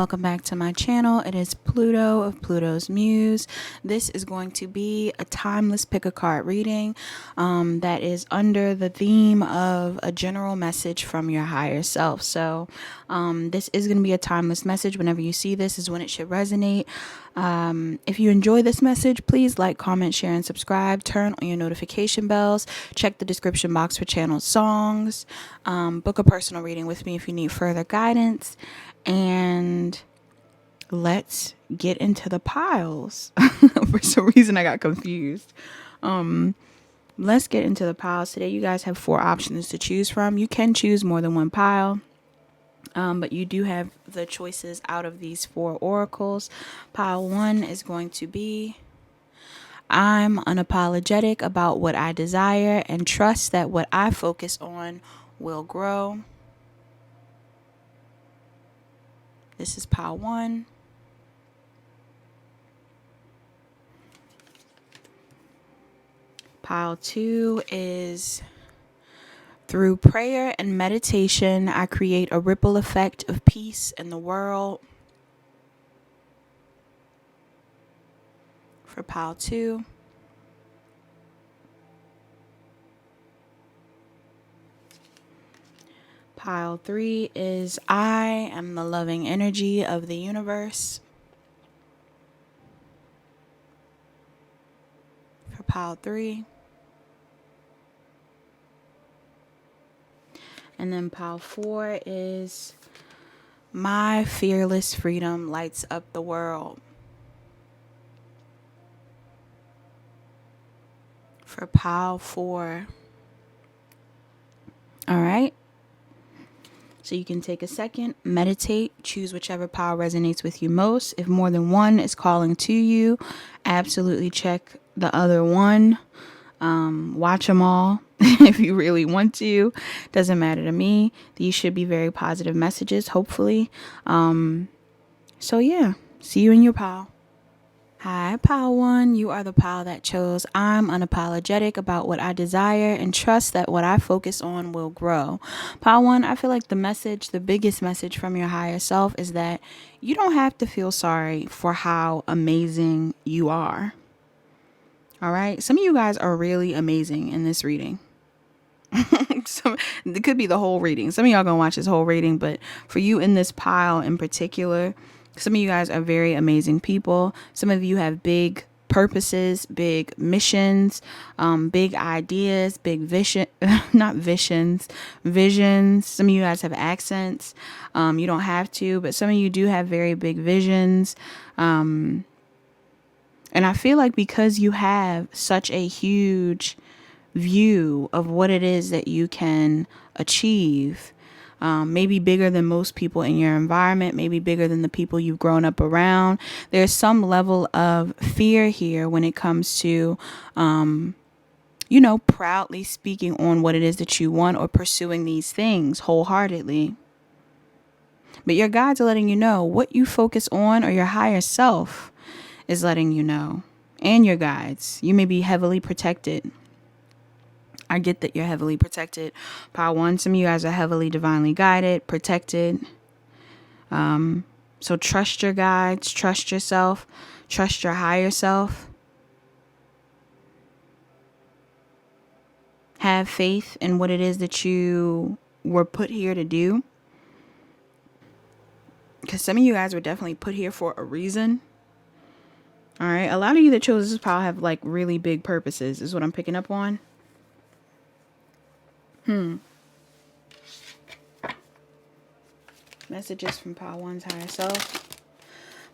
welcome back to my channel. It is Pluto of Pluto's Muse. This is going to be a timeless pick a card reading that is under the theme of a general message from your higher self. So this is going to be a timeless message. Whenever you see this is when it should resonate. If you enjoy this message, please like, comment, share, and subscribe. Turn on your notification bells. Check the description box for channel songs. Book a personal reading with me if you need further guidance. And let's get into the piles. For some reason, I got confused. Let's get into the piles. Today, you guys have 4 options to choose from. You can choose more than one pile. But you do have the choices out of these 4 oracles. Pile 1 is going to be, I'm unapologetic about what I desire and trust that what I focus on will grow. This is pile 1. Pile 2 is, through prayer and meditation, I create a ripple effect of peace in the world. For pile 2. Pile 3 is, I am the loving energy of the universe. For pile 3. And then pile 4 is, my fearless freedom lights up the world. For pile 4. All right. So you can take a second, meditate, choose whichever pile resonates with you most. If more than one is calling to you, absolutely check the other one. Watch them all if you really want to. Doesn't matter to me. These should be very positive messages, hopefully. So yeah, see you in your pile. Hi, pile 1. You are the pile that chose, I'm unapologetic about what I desire and trust that what I focus on will grow. Pile 1, I feel like the biggest message from your higher self is that you don't have to feel sorry for how amazing you are. All right. Some of you guys are really amazing in this reading. It could be the whole reading. Some of y'all gonna watch this whole reading, but for you in this pile in particular, some of you guys are very amazing people. Some of you have big purposes, big missions, big ideas, big vision, not visions, visions. Some of you guys have accents. You don't have to, but some of you do have very big visions. And I feel like because you have such a huge view of what it is that you can achieve, maybe bigger than most people in your environment, maybe bigger than the people you've grown up around. There's some level of fear here when it comes to, proudly speaking on what it is that you want or pursuing these things wholeheartedly. But your guides are letting you know what you focus on, or your higher self is letting you know, and your guides. You may be heavily protected. I get that you're heavily protected. Pile 1, some of you guys are heavily divinely guided, protected. So trust your guides, trust yourself, trust your higher self. Have faith in what it is that you were put here to do. Because some of you guys were definitely put here for a reason. All right. A lot of you that chose this pile have like really big purposes, is what I'm picking up on. Messages from pile 1's higher self.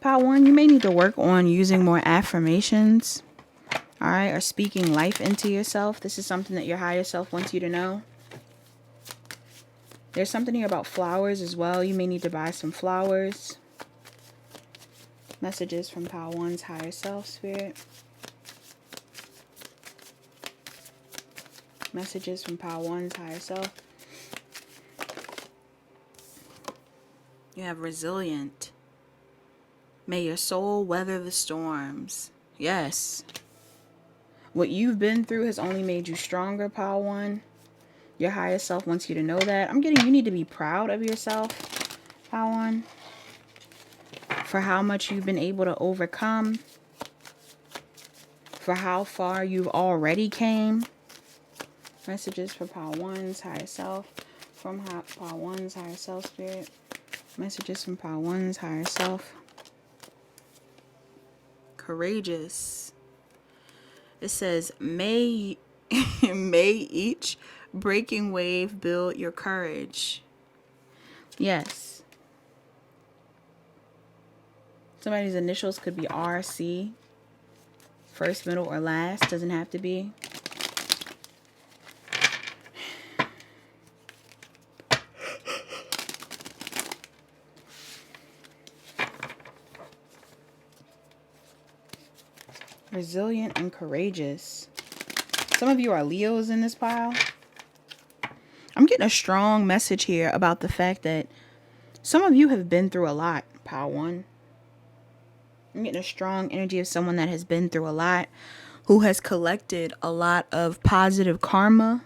Pile 1, you may need to work on using more affirmations. All right. Or speaking life into yourself. This is something that your higher self wants you to know. There's something here about flowers as well. You may need to buy some flowers. Messages from pile 1's higher self, Spirit. Messages from pile 1's higher self. You have resilient. May your soul weather the storms. Yes. What you've been through has only made you stronger, pile 1. Your higher self wants you to know that. I'm getting you need to be proud of yourself, pile 1. for how much you've been able to overcome, for how far you've already came. Messages for Pile 1's higher self, from Pile 1's higher self spirit. Messages from Pile 1's higher self. Courageous. It says, may each breaking wave build your courage. Yes. Somebody's initials could be RC. First, middle, or last. Doesn't have to be. Resilient and courageous. Some of you are Leos in this pile. I'm getting a strong message here about the fact that some of you have been through a lot, Pile 1. I'm getting a strong energy of someone that has been through a lot, who has collected a lot of positive karma.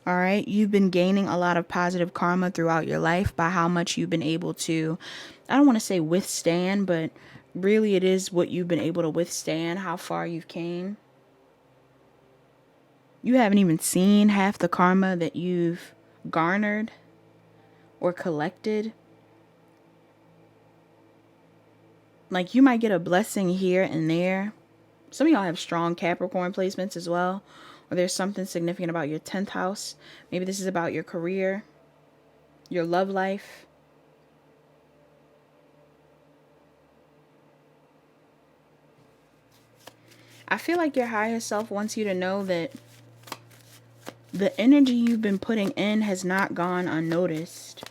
All right. You've been gaining a lot of positive karma throughout your life by how much you've been able to, I don't want to say withstand, but really it is what you've been able to withstand, how far you've came. You haven't even seen half the karma that you've garnered or collected. Like, you might get a blessing here and there. Some of y'all have strong Capricorn placements as well. Or there's something significant about your 10th house. Maybe this is about your career, your love life. I feel like your higher self wants you to know that the energy you've been putting in has not gone unnoticed.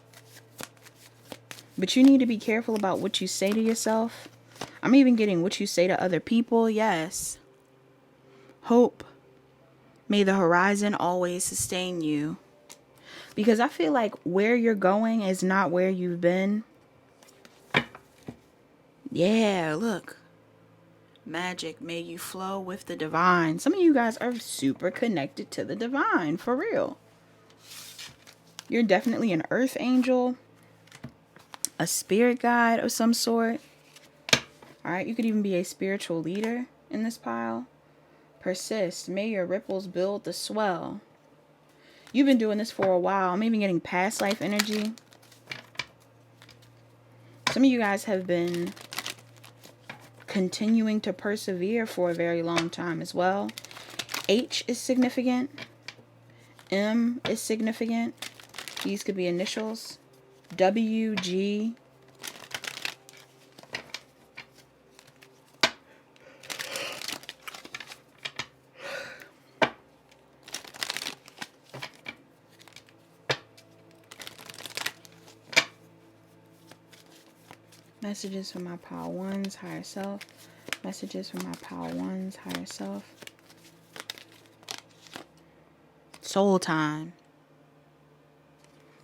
But you need to be careful about what you say to yourself. I'm even getting what you say to other people. Yes. Hope. May the horizon always sustain you. Because I feel like where you're going is not where you've been. Yeah, look. Magic. May you flow with the divine. Some of you guys are super connected to the divine. For real. You're definitely an earth angel. A spirit guide of some sort. Alright, you could even be a spiritual leader in this pile. Persist. May your ripples build the swell. You've been doing this for a while. I'm even getting past life energy. Some of you guys have been continuing to persevere for a very long time as well. H is significant. M is significant. These could be initials. W, G. Messages from my Pile 1's higher self. Messages from my Pile 1's higher self. Soul time.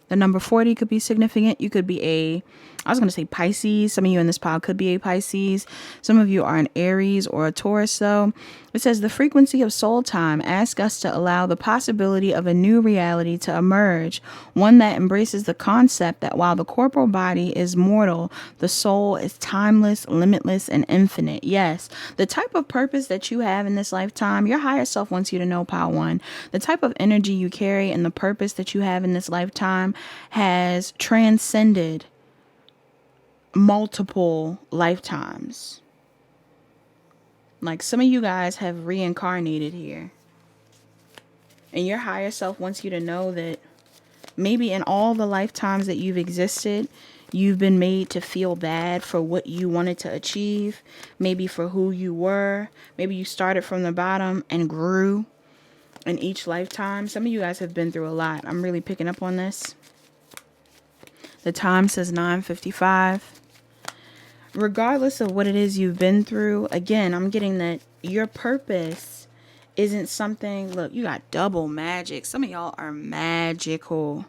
The number 40 could be significant. You could be I was going to say Pisces. Some of you in this pile could be a Pisces. Some of you are an Aries or a Taurus, though. It says the frequency of soul time asks us to allow the possibility of a new reality to emerge, one that embraces the concept that while the corporal body is mortal, the soul is timeless, limitless, and infinite. Yes, the type of purpose that you have in this lifetime, your higher self wants you to know, Pile 1, the type of energy you carry and the purpose that you have in this lifetime has transcended multiple lifetimes. Like, some of you guys have reincarnated here. And your higher self wants you to know that maybe in all the lifetimes that you've existed, you've been made to feel bad for what you wanted to achieve. Maybe for who you were. Maybe you started from the bottom and grew in each lifetime. Some of you guys have been through a lot. I'm really picking up on this. The time says 9:55. Regardless of what it is you've been through, again, I'm getting that your purpose isn't something. Look, you got double magic. Some of y'all are magical.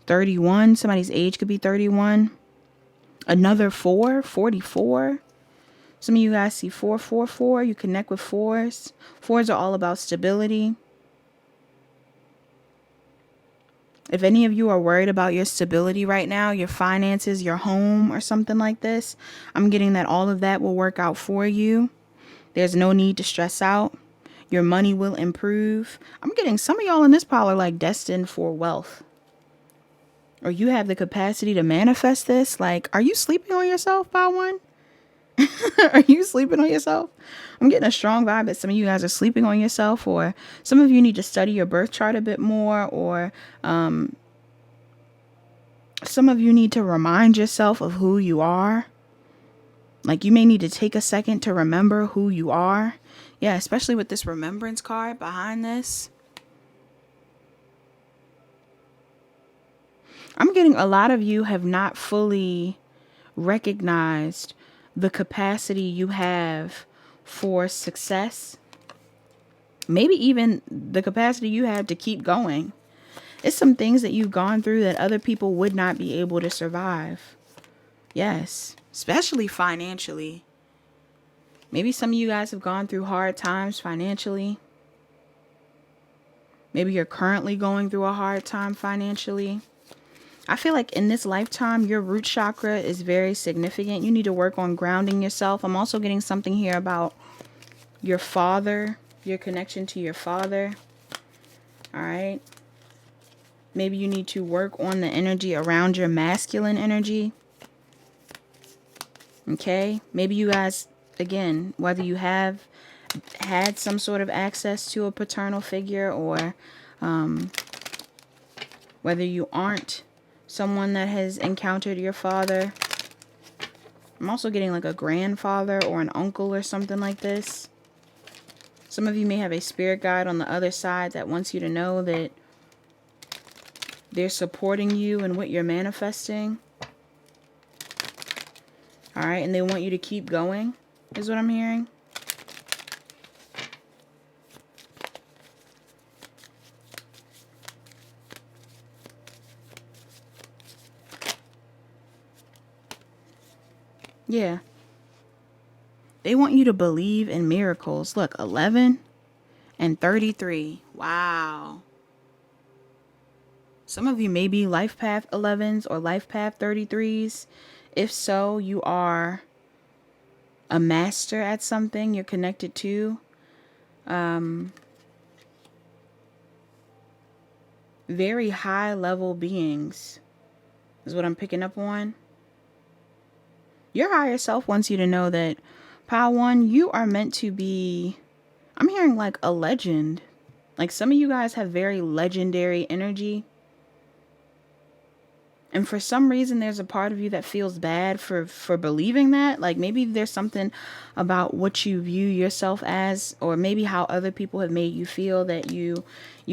31. Somebody's age could be 31. Another 4, 44. Some of you guys see 444. You connect with fours. Fours are all about stability. If any of you are worried about your stability right now, your finances, your home, or something like this, I'm getting that all of that will work out for you. There's no need to stress out. Your money will improve. I'm getting some of y'all in this pile are like destined for wealth. Or you have the capacity to manifest this. Like, are you sleeping on yourself, by one? Are you sleeping on yourself? I'm getting a strong vibe that some of you guys are sleeping on yourself, or some of you need to study your birth chart a bit more, or some of you need to remind yourself of who you are. Like, you may need to take a second to remember who you are. Yeah, especially with this remembrance card behind this. I'm getting a lot of you have not fully recognized the capacity you have for success. Maybe even the capacity you have to keep going. It's some things that you've gone through that other people would not be able to survive. Yes, especially financially. Maybe some of you guys have gone through hard times financially. Maybe you're currently going through a hard time financially. I feel like in this lifetime, your root chakra is very significant. You need to work on grounding yourself. I'm also getting something here about your father, your connection to your father. All right. Maybe you need to work on the energy around your masculine energy. Okay. Maybe you guys, again, whether you have had some sort of access to a paternal figure, or whether you aren't someone that has encountered your father. I'm also getting like a grandfather or an uncle or something like this. Some of you may have a spirit guide on the other side that wants you to know that they're supporting you in what you're manifesting. All right, and they want you to keep going, is what I'm hearing. Yeah. They want you to believe in miracles. Look, 11 and 33. Wow. Some of you may be life path 11s or life path 33s. If so, you are a master at something you're connected to. Very high level beings is what I'm picking up on. Your higher self wants you to know that, Pile 1, you are meant to be, I'm hearing like a legend. Like, some of you guys have very legendary energy. And for some reason, there's a part of you that feels bad for believing that. Like, maybe there's something about what you view yourself as, or maybe how other people have made you feel, that you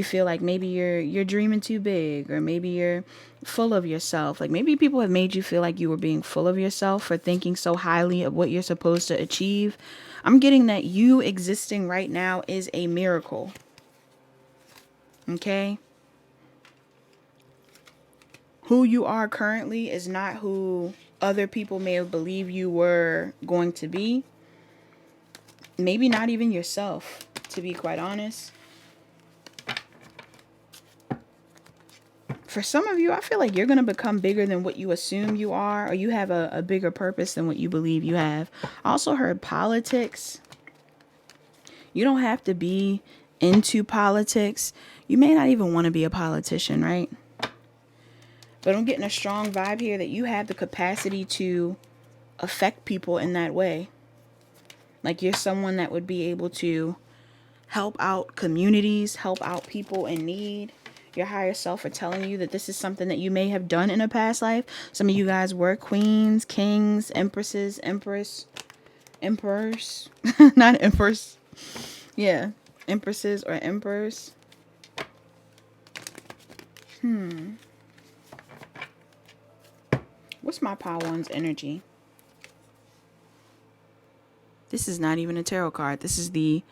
feel like maybe you're dreaming too big, or maybe you're full of yourself. Like, maybe people have made you feel like you were being full of yourself for thinking so highly of what you're supposed to achieve. I'm getting that you existing right now is a miracle. Okay? Who you are currently is not who other people may have believed you were going to be. Maybe not even yourself, to be quite honest. For some of you, I feel like you're going to become bigger than what you assume you are, or you have a bigger purpose than what you believe you have. I also heard politics. You don't have to be into politics. You may not even want to be a politician, right? But I'm getting a strong vibe here that you have the capacity to affect people in that way. Like, you're someone that would be able to help out communities, help out people in need. Your higher self are telling you that this is something that you may have done in a past life. Some of you guys were queens, kings, empresses, emperors, not empress. Yeah, empresses or emperors. What's my Pile 1's energy? This is not even a tarot card. This is the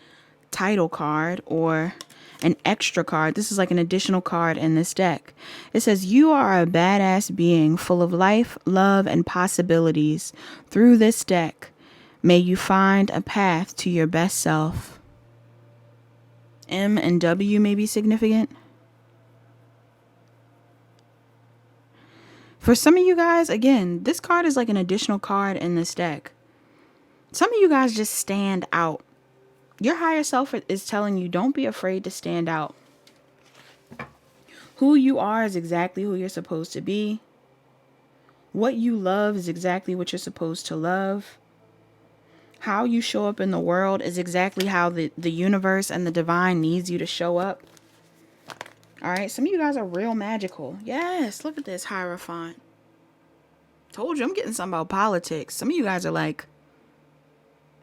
title card, or an extra card. This is like an additional card in this deck. It says, you are a badass being full of life, love, and possibilities. Through this deck, may you find a path to your best self. M and W may be significant. For some of you guys, again, this card is like an additional card in this deck. Some of you guys just stand out. Your higher self is telling you, don't be afraid to stand out. Who you are is exactly who you're supposed to be. What you love is exactly what you're supposed to love. How you show up in the world is exactly how the universe and the divine needs you to show up. All right, some of you guys are real magical. Yes, look at this Hierophant. Told you, I'm getting something about politics. Some of you guys are like,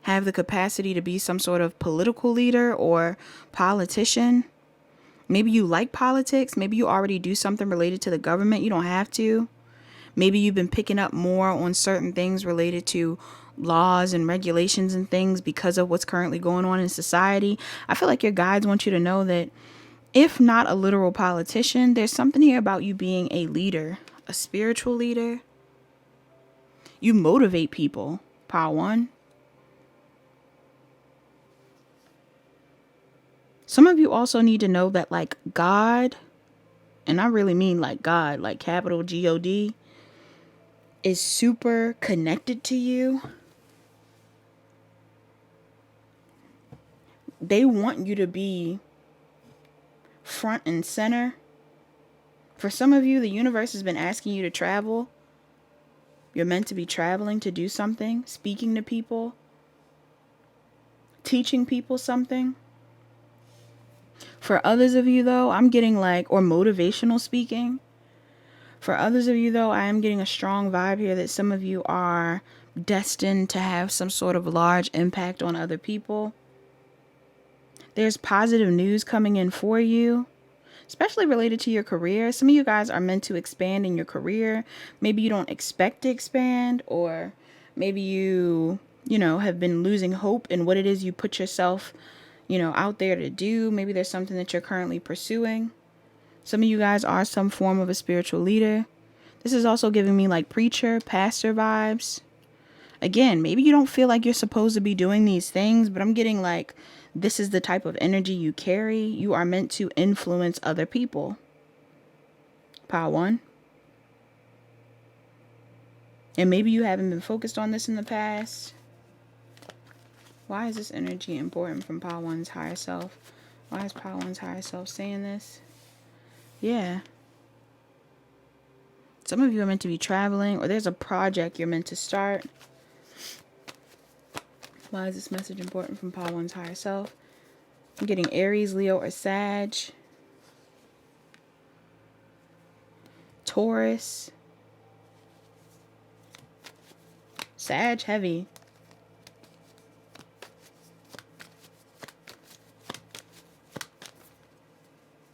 have the capacity to be some sort of political leader or politician. Maybe you like politics. Maybe you already do something related to the government. You don't have to. Maybe you've been picking up more on certain things related to laws and regulations and things because of what's currently going on in society. I feel like your guides want you to know that if not a literal politician, there's something here about you being a leader, a spiritual leader. You motivate people. Power 1. Some of you also need to know that like God, and I really mean like God, like capital God, is super connected to you. They want you to be front and center. For some of you, the universe has been asking you to travel. You're meant to be traveling to do something, speaking to people, teaching people something. For others of you, though, I'm getting like, or motivational speaking. For others of you, though, I am getting a strong vibe here that some of you are destined to have some sort of large impact on other people. There's positive news coming in for you, especially related to your career. Some of you guys are meant to expand in your career. Maybe you don't expect to expand, or maybe you have been losing hope in what it is you put yourself, out there to do. Maybe there's something that you're currently pursuing. Some of you guys are some form of a spiritual leader. This is also giving me like preacher, pastor vibes. Again, maybe you don't feel like you're supposed to be doing these things, but I'm getting like, this is the type of energy you carry. You are meant to influence other people. Power 1. And maybe you haven't been focused on this in the past. Why is this energy important from Power 1's higher self? Why is Power 1's higher self saying this? Yeah. Some of you are meant to be traveling, or there's a project you're meant to start. Why is this message important from Power 1's higher self? I'm getting Aries, Leo, or Sag. Taurus. Sag heavy.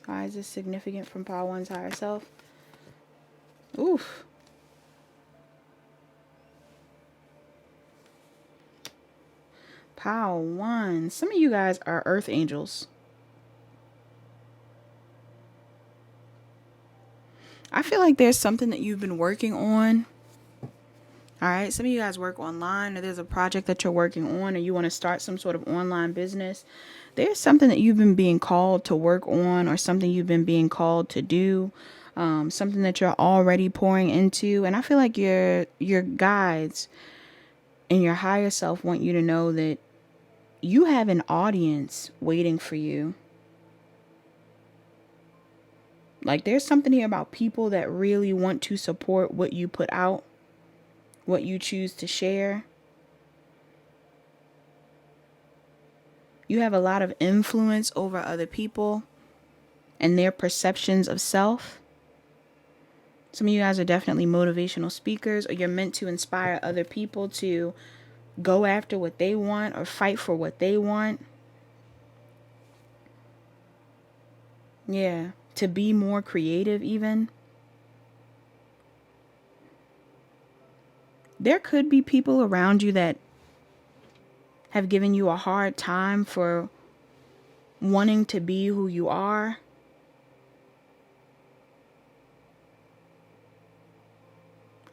Why is this significant from Power 1's higher self? Oof. Power 1. Some of you guys are earth angels. I feel like there's something that you've been working on. All right. Some of you guys work online, or there's a project that you're working on, or you want to start some sort of online business. There's something that you've been being called to work on, or something you've been being called to do. Something that you're already pouring into. And I feel like your guides and your higher self want you to know that you have an audience waiting for you. Like there's something here about people that really want to support what you put out, what you choose to share. You have a lot of influence over other people and their perceptions of self. Some of you guys are definitely motivational speakers, or you're meant to inspire other people to go after what they want or fight for what they want. Yeah, to be more creative even. There could be people around you that have given you a hard time for wanting to be who you are.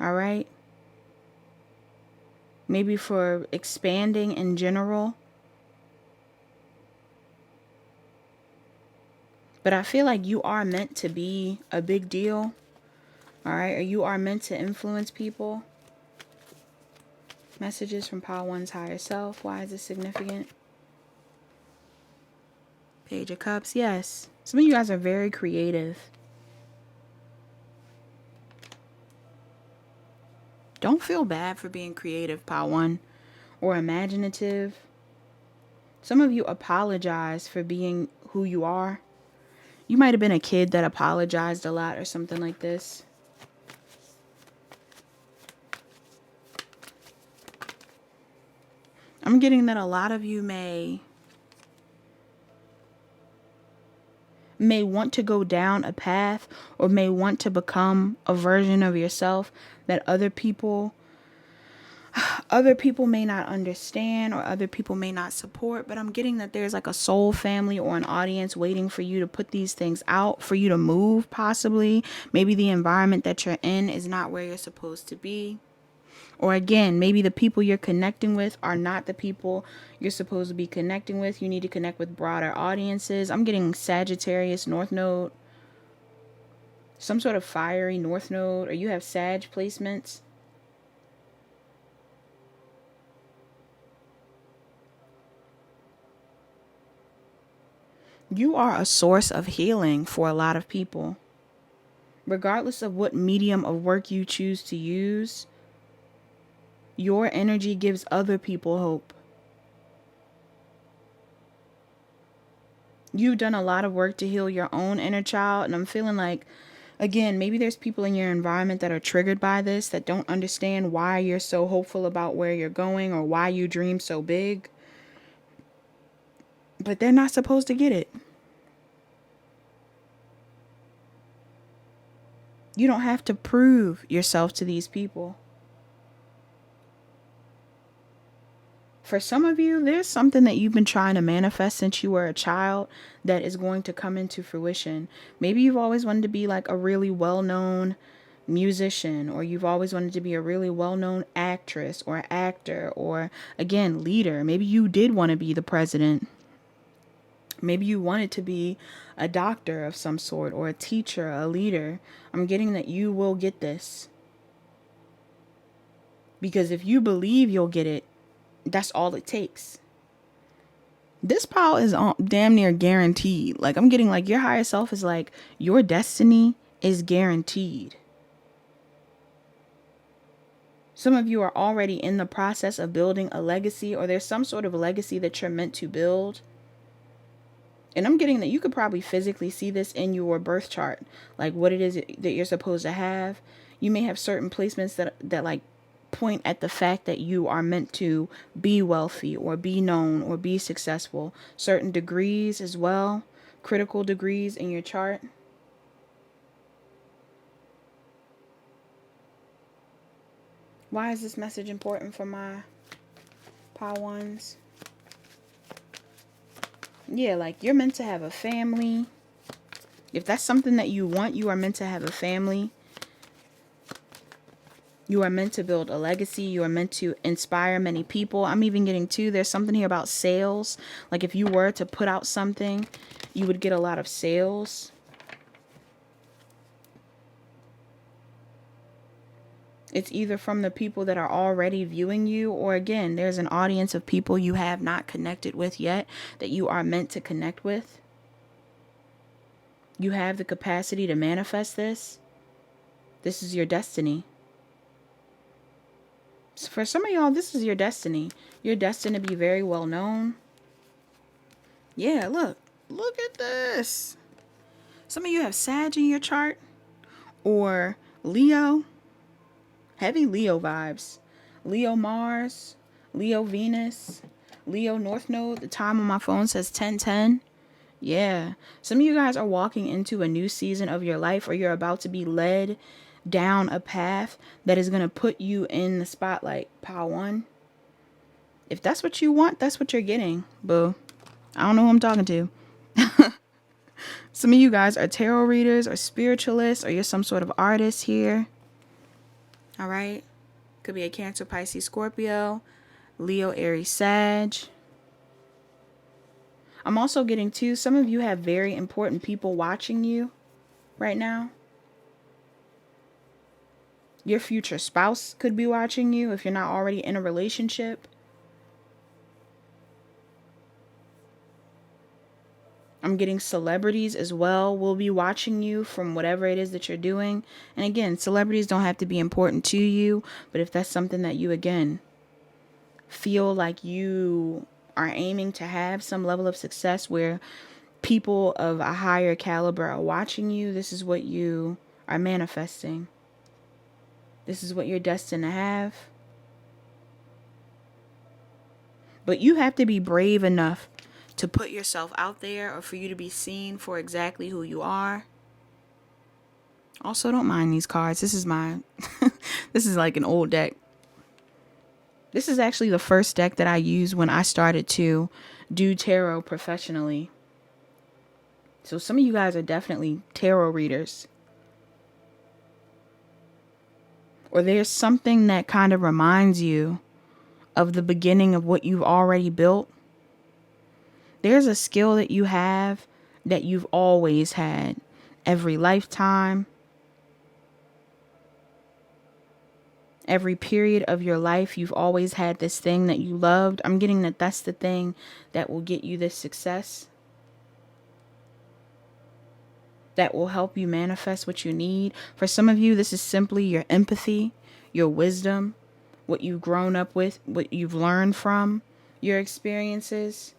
All right? Maybe for expanding in general. But I feel like you are meant to be a big deal. All right. Or you are meant to influence people. Messages from Pile 1's higher self. Why is this significant? Page of Cups. Yes. Some of you guys are very creative. Don't feel bad for being creative, Pile 1. Or imaginative. Some of you apologize for being who you are. You might have been a kid that apologized a lot or something like this. I'm getting that a lot of you may want to go down a path or may want to become a version of yourself that other people may not understand or other people may not support, but I'm getting that there's like a soul family or an audience waiting for you to put these things out, for you to move possibly. Maybe the environment that you're in is not where you're supposed to be. Or again, maybe the people you're connecting with are not the people you're supposed to be connecting with. You need to connect with broader audiences. I'm getting Sagittarius North Node, some sort of fiery North Node, or you have Sag placements. You are a source of healing for a lot of people. Regardless of what medium of work you choose to use, your energy gives other people hope. You've done a lot of work to heal your own inner child, and I'm feeling like, again, maybe there's people in your environment that are triggered by this, that don't understand why you're so hopeful about where you're going or why you dream so big. But they're not supposed to get it. You don't have to prove yourself to these people. For some of you, there's something that you've been trying to manifest since you were a child that is going to come into fruition. Maybe you've always wanted to be like a really well-known musician, or you've always wanted to be a really well-known actress or actor, or again, leader. Maybe you did want to be the president. Maybe you wanted to be a doctor of some sort, or a teacher, a leader. I'm getting that you will get this. Because if you believe you'll get it, that's all it takes. This pile is damn near guaranteed. Like, I'm getting like your higher self is like, your destiny is guaranteed. Some of you are already in the process of building a legacy, or there's some sort of legacy that you're meant to build. And I'm getting that you could probably physically see this in your birth chart, like what it is that you're supposed to have. You may have certain placements that like point at the fact that you are meant to be wealthy or be known or be successful. Certain degrees as well, critical degrees in your chart. Why is this message important for my pile ones? Yeah, like you're meant to have a family. If that's something that you want, you are meant to have a family. You are meant to build a legacy. You are meant to inspire many people. I'm even getting too, there's something here about sales. Like if you were to put out something, you would get a lot of sales. It's either from the people that are already viewing you, or again, there's an audience of people you have not connected with yet that you are meant to connect with. You have the capacity to manifest this. This is your destiny. So for some of y'all, this is your destiny. You're destined to be very well known. Yeah, look at this. Some of you have Sag in your chart, or Leo. Heavy Leo vibes. Leo Mars, Leo Venus, Leo North Node. The time on my phone says 10:10. Yeah. Some of you guys are walking into a new season of your life, or you're about to be led down a path that is going to put you in the spotlight. Pile 1. If that's what you want, that's what you're getting. Boo. I don't know who I'm talking to. Some of you guys are tarot readers or spiritualists, or you're some sort of artist here. All right. Could be a Cancer, Pisces, Scorpio, Leo, Aries, Sag. I'm also getting too, some of you have very important people watching you right now. Your future spouse could be watching you if you're not already in a relationship. I'm getting celebrities as well will be watching you from whatever it is that you're doing. And again, celebrities don't have to be important to you, but if that's something that you, again, feel like you are aiming to have some level of success where people of a higher caliber are watching you, this is what you are manifesting. This is what you're destined to have. But you have to be brave enough to put yourself out there or for you to be seen for exactly who you are. Also, don't mind these cards. This is my, this is like an old deck. This is actually the first deck that I used when I started to do tarot professionally. So some of you guys are definitely tarot readers. Or there's something that kind of reminds you of the beginning of what you've already built. There's a skill that you have that you've always had. Every lifetime, every period of your life, you've always had this thing that you loved. I'm getting that that's the thing that will get you this success. That will help you manifest what you need. For some of you, this is simply your empathy, your wisdom, what you've grown up with, what you've learned from your experiences.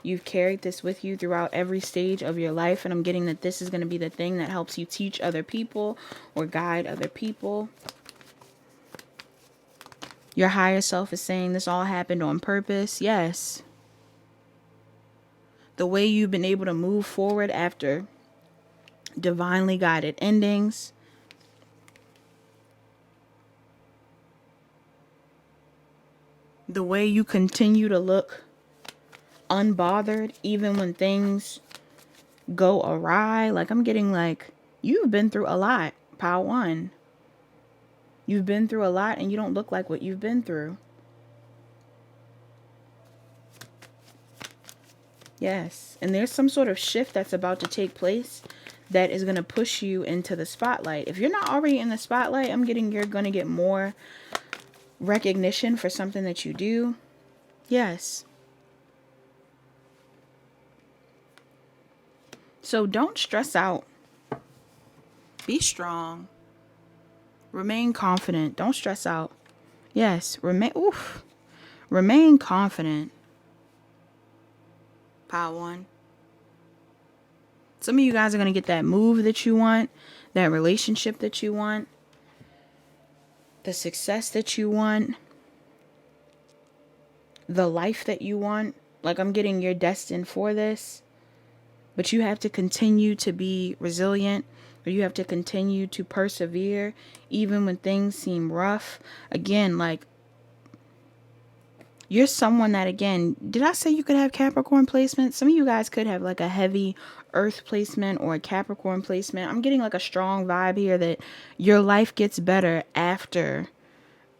You've carried this with you throughout every stage of your life. And I'm getting that this is going to be the thing that helps you teach other people or guide other people. Your higher self is saying this all happened on purpose. Yes. The way you've been able to move forward after divinely guided endings. The way you continue to look unbothered even when things go awry. Like I'm getting like, you've been through a lot, pile one. You've been through a lot and you don't look like what you've been through. Yes. And there's some sort of shift that's about to take place that is going to push you into the spotlight. If you're not already in the spotlight, I'm getting you're going to get more recognition for something that you do. Yes. So don't stress out. Be strong. Remain confident. Don't stress out. Yes, remain confident. Pile one. Some of you guys are going to get that move that you want, that relationship that you want, the success that you want, the life that you want. Like I'm getting you're destined for this, but you have to continue to be resilient, or you have to continue to persevere even when things seem rough. Again, like you're someone that, again, did I say you could have Capricorn placement? Some of you guys could have like a heavy Earth placement or a Capricorn placement. I'm getting like a strong vibe here that your life gets better after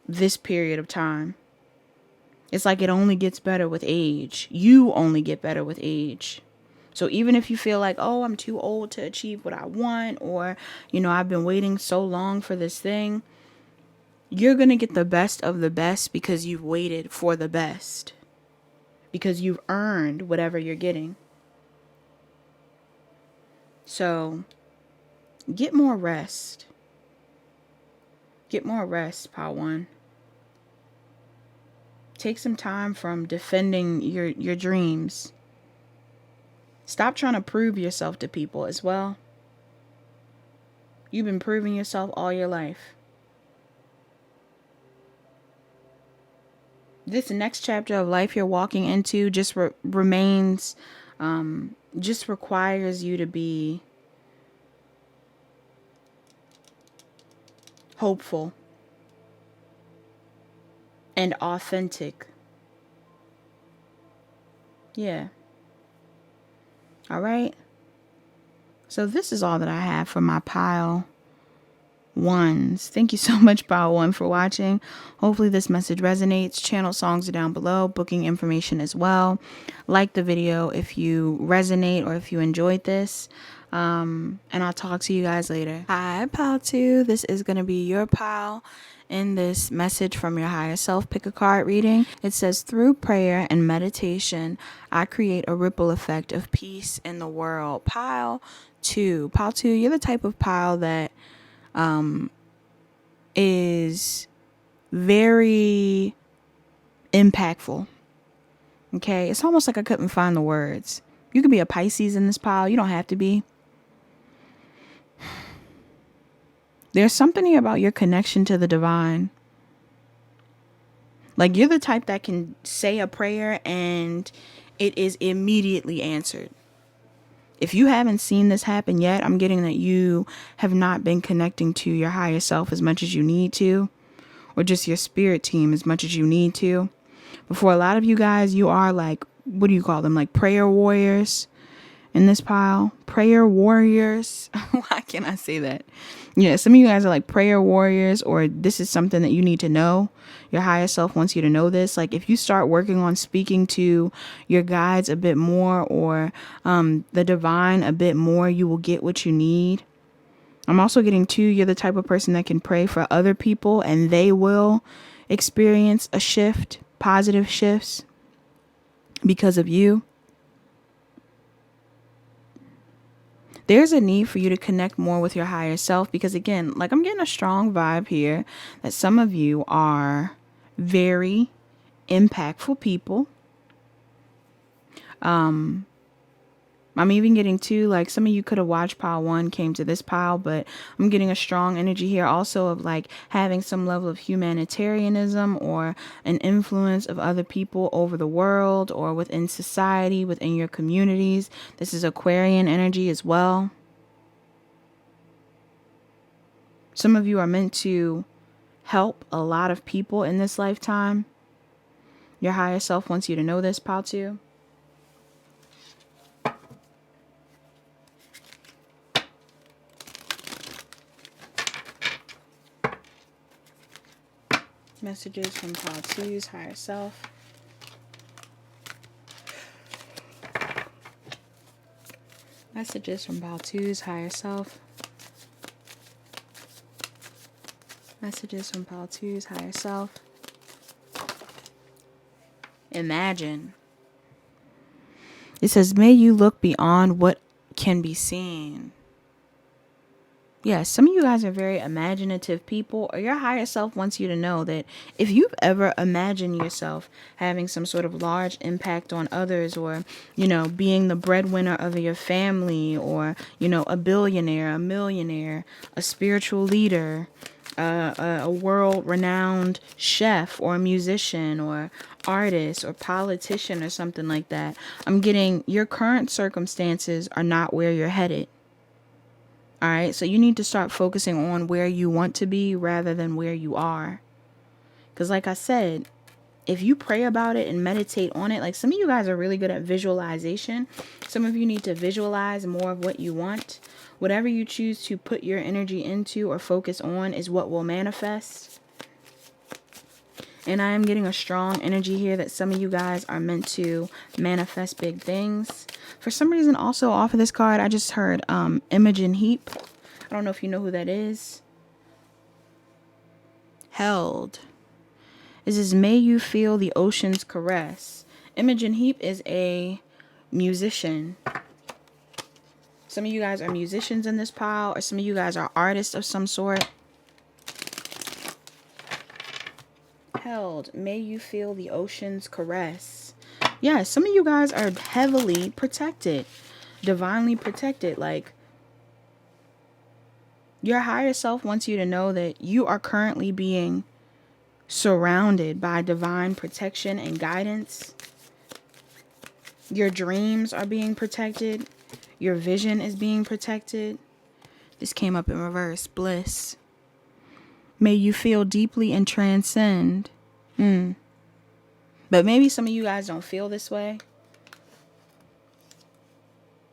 this period of time. It's like it only gets better with age. You only get better with age. So even if you feel like, oh, I'm too old to achieve what I want, or, you know, I've been waiting so long for this thing, you're going to get the best of the best because you've waited for the best. Because you've earned whatever you're getting. So get more rest. Get more rest, pile one. Take some time from defending your dreams. Stop trying to prove yourself to people as well. You've been proving yourself all your life. This next chapter of life you're walking into just remains, just requires you to be hopeful and authentic. Yeah. All right. So this is all that I have for my pile ones. Thank you so much, pile one, for watching. Hopefully this message resonates. Channel songs are down below, booking information as well. Like the video if you resonate or if you enjoyed this. And I'll talk to you guys later. Hi, Pal 2. This is going to be your pal in this message from your higher self pick a card reading. It says, through prayer and meditation, I create a ripple effect of peace in the world. Pile 2. Pile 2, you're the type of pile that is very impactful. Okay? It's almost like I couldn't find the words. You could be a Pisces in this pile. You don't have to be. There's something about your connection to the divine. Like, you're the type that can say a prayer and it is immediately answered. If you haven't seen this happen yet, I'm getting that you have not been connecting to your higher self as much as you need to, or just your spirit team as much as you need to. But for a lot of you guys, you are like, what do you call them? Like prayer warriors in this pile. Prayer warriors. Why can't I say that? Yeah, some of you guys are like prayer warriors, or this is something that you need to know. Your higher self wants you to know this. Like, if you start working on speaking to your guides a bit more, or the divine a bit more, you will get what you need. I'm also getting too, you're the type of person that can pray for other people and they will experience a shift, positive shifts because of you. There's a need for you to connect more with your higher self because, again, like, I'm getting a strong vibe here that some of you are very impactful people. I'm even getting to, like, some of you could have watched pile 1, came to this pile, but I'm getting a strong energy here also of like having some level of humanitarianism or an influence of other people over the world or within society, within your communities. This is Aquarian energy as well. Some of you are meant to help a lot of people in this lifetime. Your higher self wants you to know this, pile 2. Messages from pile 2's higher self. Messages from pile 2's higher self. Messages from pile 2's higher self. Imagine. It says, may you look beyond what can be seen. Yes, some of you guys are very imaginative people, or your higher self wants you to know that if you've ever imagined yourself having some sort of large impact on others, or, you know, being the breadwinner of your family, or, you know, a billionaire, a millionaire, a spiritual leader, a world-renowned chef or musician or artist or politician or something like that, I'm getting your current circumstances are not where you're headed. All right, so you need to start focusing on where you want to be rather than where you are. Because like I said, if you pray about it and meditate on it, like some of you guys are really good at visualization. Some of you need to visualize more of what you want. Whatever you choose to put your energy into or focus on is what will manifest. And I am getting a strong energy here that some of you guys are meant to manifest big things. For some reason, also off of this card, I just heard Imogen Heap. I don't know if you know who that is. Held. It says, may you feel the ocean's caress. Imogen Heap is a musician. Some of you guys are musicians in this pile, or some of you guys are artists of some sort. Held. May you feel the ocean's caress. Yeah, some of you guys are heavily protected, divinely protected. Like, your higher self wants you to know that you are currently being surrounded by divine protection and guidance. Your dreams are being protected. Your vision is being protected. This came up in reverse. Bliss. May you feel deeply and transcend. But maybe some of you guys don't feel this way.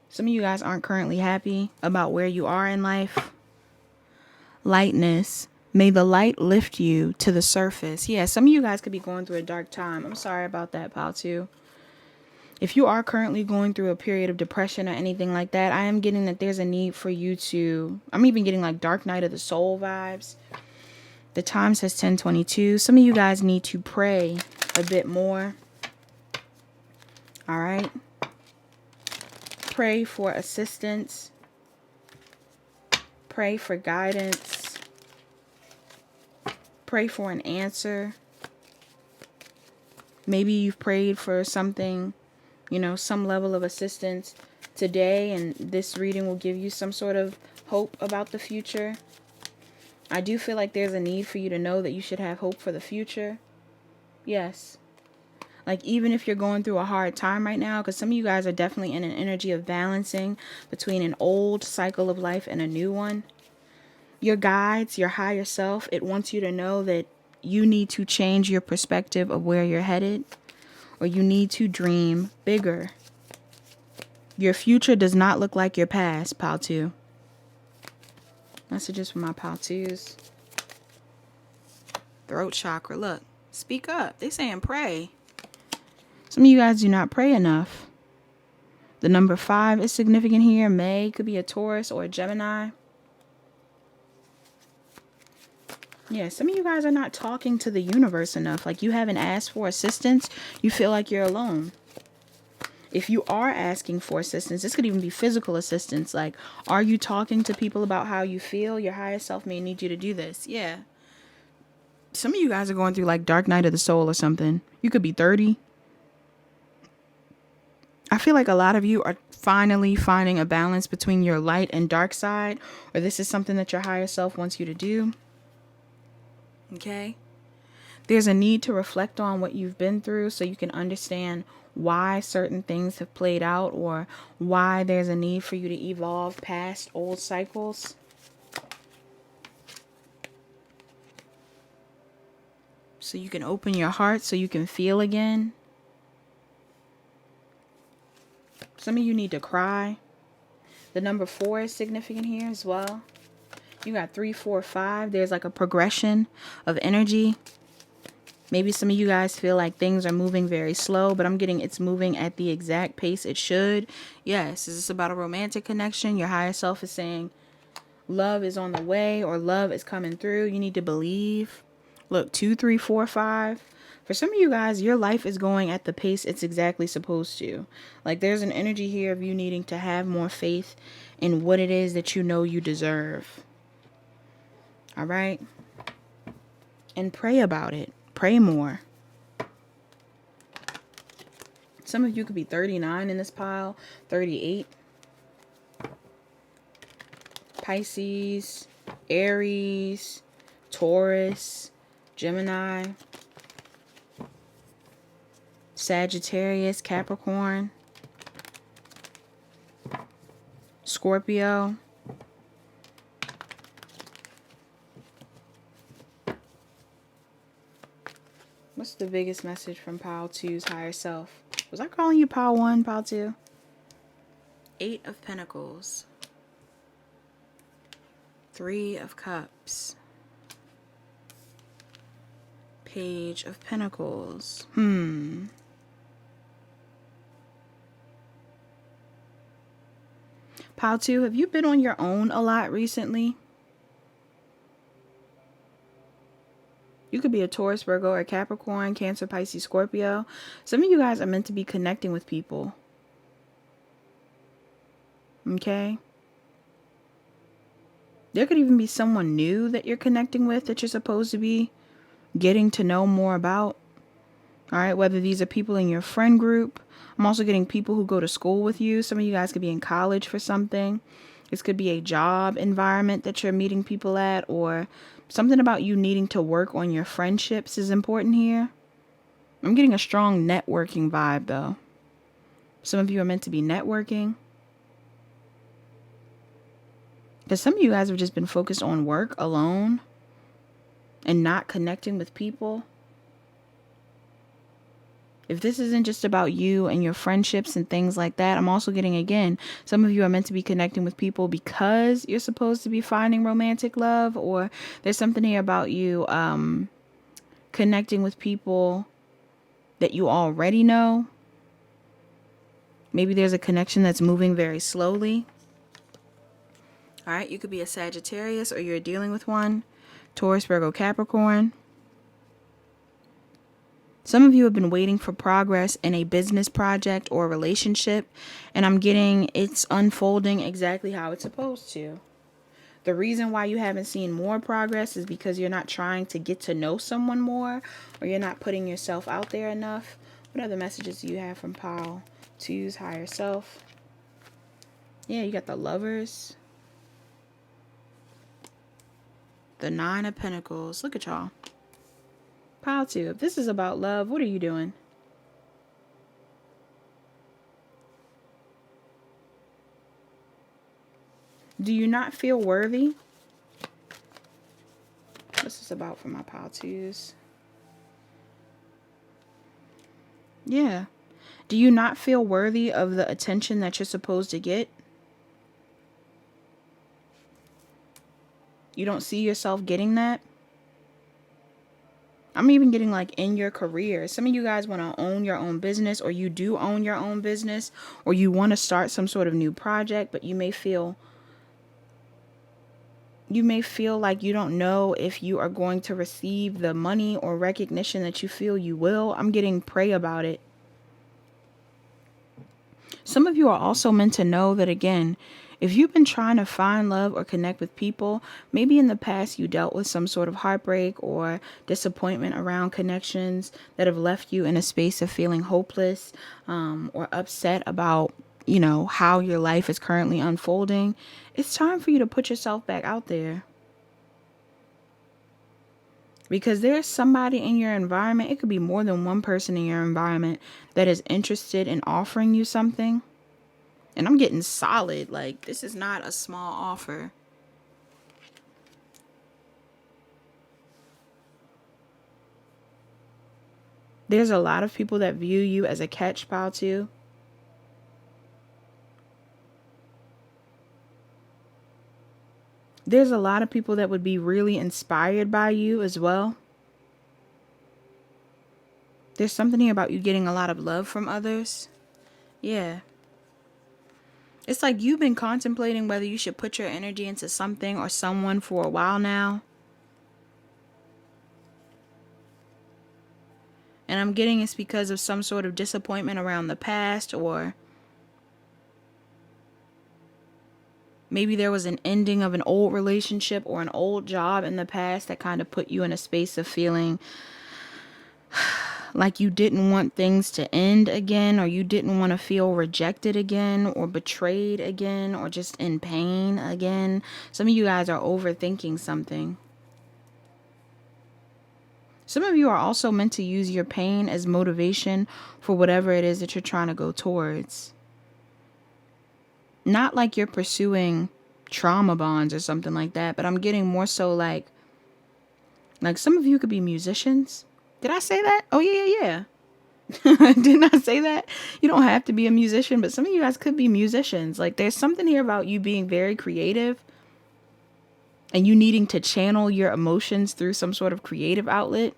Some of you guys aren't currently happy about where you are in life. Lightness. May the light lift you to the surface. Yeah, some of you guys could be going through a dark time. I'm sorry about that, pal, too. If you are currently going through a period of depression or anything like that, I am getting that there's a need for you to, I'm even getting like Dark Night of the Soul vibes. The time says 10:22. Some of you guys need to pray a bit more. All right. Pray for assistance. Pray for guidance. Pray for an answer. Maybe you've prayed for something, you know, some level of assistance today, and this reading will give you some sort of hope about the future. I do feel like there's a need for you to know that you should have hope for the future. Yes. Like, even if you're going through a hard time right now, because some of you guys are definitely in an energy of balancing between an old cycle of life and a new one. Your guides, your higher self, it wants you to know that you need to change your perspective of where you're headed, or you need to dream bigger. Your future does not look like your past, Pile 2. Messages for my Pile 2s. Throat chakra. Look, speak up. They saying pray. Some of you guys do not pray enough. The number 5 is significant here. May could be a Taurus or a Gemini. Yeah, some of you guys are not talking to the universe enough. Like, you haven't asked for assistance. You feel like you're alone. If you are asking for assistance, this could even be physical assistance. Like, are you talking to people about how you feel? Your higher self may need you to do this. Yeah. Some of you guys are going through like Dark Night of the Soul or something. You could be 30. I feel like a lot of you are finally finding a balance between your light and dark side, or this is something that your higher self wants you to do. Okay? There's a need to reflect on what you've been through so you can understand why certain things have played out, or why there's a need for you to evolve past old cycles. So you can open your heart so you can feel again. Some of you need to cry. The number 4 is significant here as well. You got 3, 4, 5. There's like a progression of energy. Maybe some of you guys feel like things are moving very slow, but I'm getting it's moving at the exact pace it should. Yes, is this about a romantic connection? Your higher self is saying love is on the way, or love is coming through. You need to believe. Look, 2, 3, 4, 5. For some of you guys, your life is going at the pace it's exactly supposed to. Like, there's an energy here of you needing to have more faith in what it is that you know you deserve. All right? And pray about it. Pray more. Some of you could be 39 in this pile, 38. Pisces, Aries, Taurus, Gemini, Sagittarius, Capricorn, Scorpio. What's the biggest message from Pile 2's higher self? Was I calling you Pile 1, Pile 2? 8 of Pentacles. 3 of Cups. Page of Pentacles. Pile 2, have you been on your own a lot recently? You could be a Taurus, Virgo, or Capricorn, Cancer, Pisces, Scorpio. Some of you guys are meant to be connecting with people. Okay? There could even be someone new that you're connecting with that you're supposed to be getting to know more about. All right, whether these are people in your friend group. I'm also getting people who go to school with you. Some of you guys could be in college for something. This could be a job environment that you're meeting people at, or something about you needing to work on your friendships is important here. I'm getting a strong networking vibe, though. Some of you are meant to be networking. Because some of you guys have just been focused on work alone and not connecting with people. If this isn't just about you and your friendships and things like that, I'm also getting, again, some of you are meant to be connecting with people because you're supposed to be finding romantic love, or there's something here about you connecting with people that you already know. Maybe there's a connection that's moving very slowly. All right, you could be a Sagittarius or you're dealing with one. Taurus, Virgo, Capricorn. Some of you have been waiting for progress in a business project or relationship, and I'm getting it's unfolding exactly how it's supposed to. The reason why you haven't seen more progress is because you're not trying to get to know someone more, or you're not putting yourself out there enough. What other messages do you have from Pile? Two's higher self. Yeah, you got the Lovers. The Nine of Pentacles. Look at y'all. Pile 2. If this is about love, what are you doing? Do you not feel worthy? What's this about for my Pile 2s? Yeah. Do you not feel worthy of the attention that you're supposed to get? You don't see yourself getting that? I'm even getting like in your career. Some of you guys want to own your own business, or you do own your own business, or you want to start some sort of new project, but you may feel like you don't know if you are going to receive the money or recognition that you feel you will. I'm getting pray about it. Some of you are also meant to know that, again, if you've been trying to find love or connect with people, maybe in the past you dealt with some sort of heartbreak or disappointment around connections that have left you in a space of feeling hopeless, or upset about, how your life is currently unfolding. It's time for you to put yourself back out there. Because there's somebody in your environment, it could be more than one person in your environment that is interested in offering you something. And I'm getting solid. Like, this is not a small offer. There's a lot of people that view you as a catch, Pile 2. There's a lot of people that would be really inspired by you as well. There's something here about you getting a lot of love from others. Yeah. It's like you've been contemplating whether you should put your energy into something or someone for a while now. And I'm getting it's because of some sort of disappointment around the past, or maybe there was an ending of an old relationship or an old job in the past that kind of put you in a space of feeling like you didn't want things to end again, or you didn't want to feel rejected again, or betrayed again, or just in pain again. Some of you guys are overthinking something. Some of you are also meant to use your pain as motivation for whatever it is that you're trying to go towards. Not like you're pursuing trauma bonds or something like that, but I'm getting more so like some of you could be musicians. Did I say that? Oh, yeah. Didn't I say that? You don't have to be a musician, but some of you guys could be musicians. Like, there's something here about you being very creative and you needing to channel your emotions through some sort of creative outlet.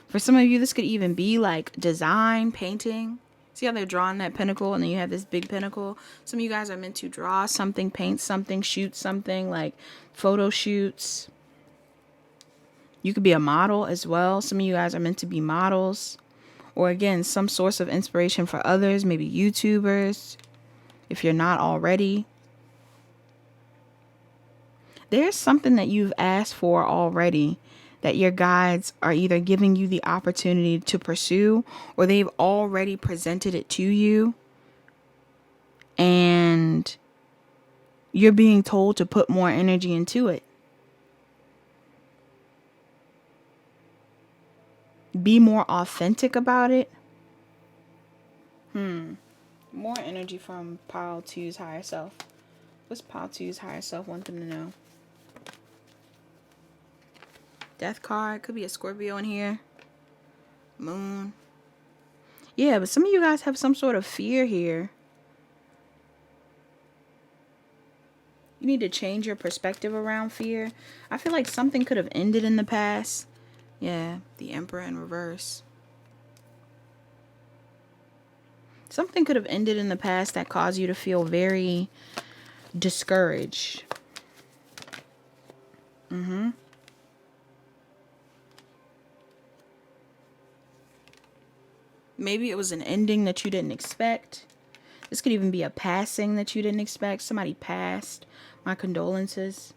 For some of you, this could even be like design, painting. See how they're drawing that pinnacle and then you have this big pinnacle? Some of you guys are meant to draw something, paint something, shoot something, like photo shoots. You could be a model as well. Some of you guys are meant to be models. Or again, some source of inspiration for others, maybe YouTubers, if you're not already. There's something that you've asked for already that your guides are either giving you the opportunity to pursue, or they've already presented it to you. And you're being told to put more energy into it. Be more authentic about it. More energy from Pile 2's higher self. What's Pile 2's higher self want them to know? Death card. Could be a Scorpio in here. Moon. Yeah, but some of you guys have some sort of fear here. You need to change your perspective around fear. I feel like something could have ended in the past. Yeah, the Emperor in reverse. Something could have ended in the past that caused you to feel very discouraged. Maybe it was an ending that you didn't expect. This could even be a passing that you didn't expect. Somebody passed. My condolences.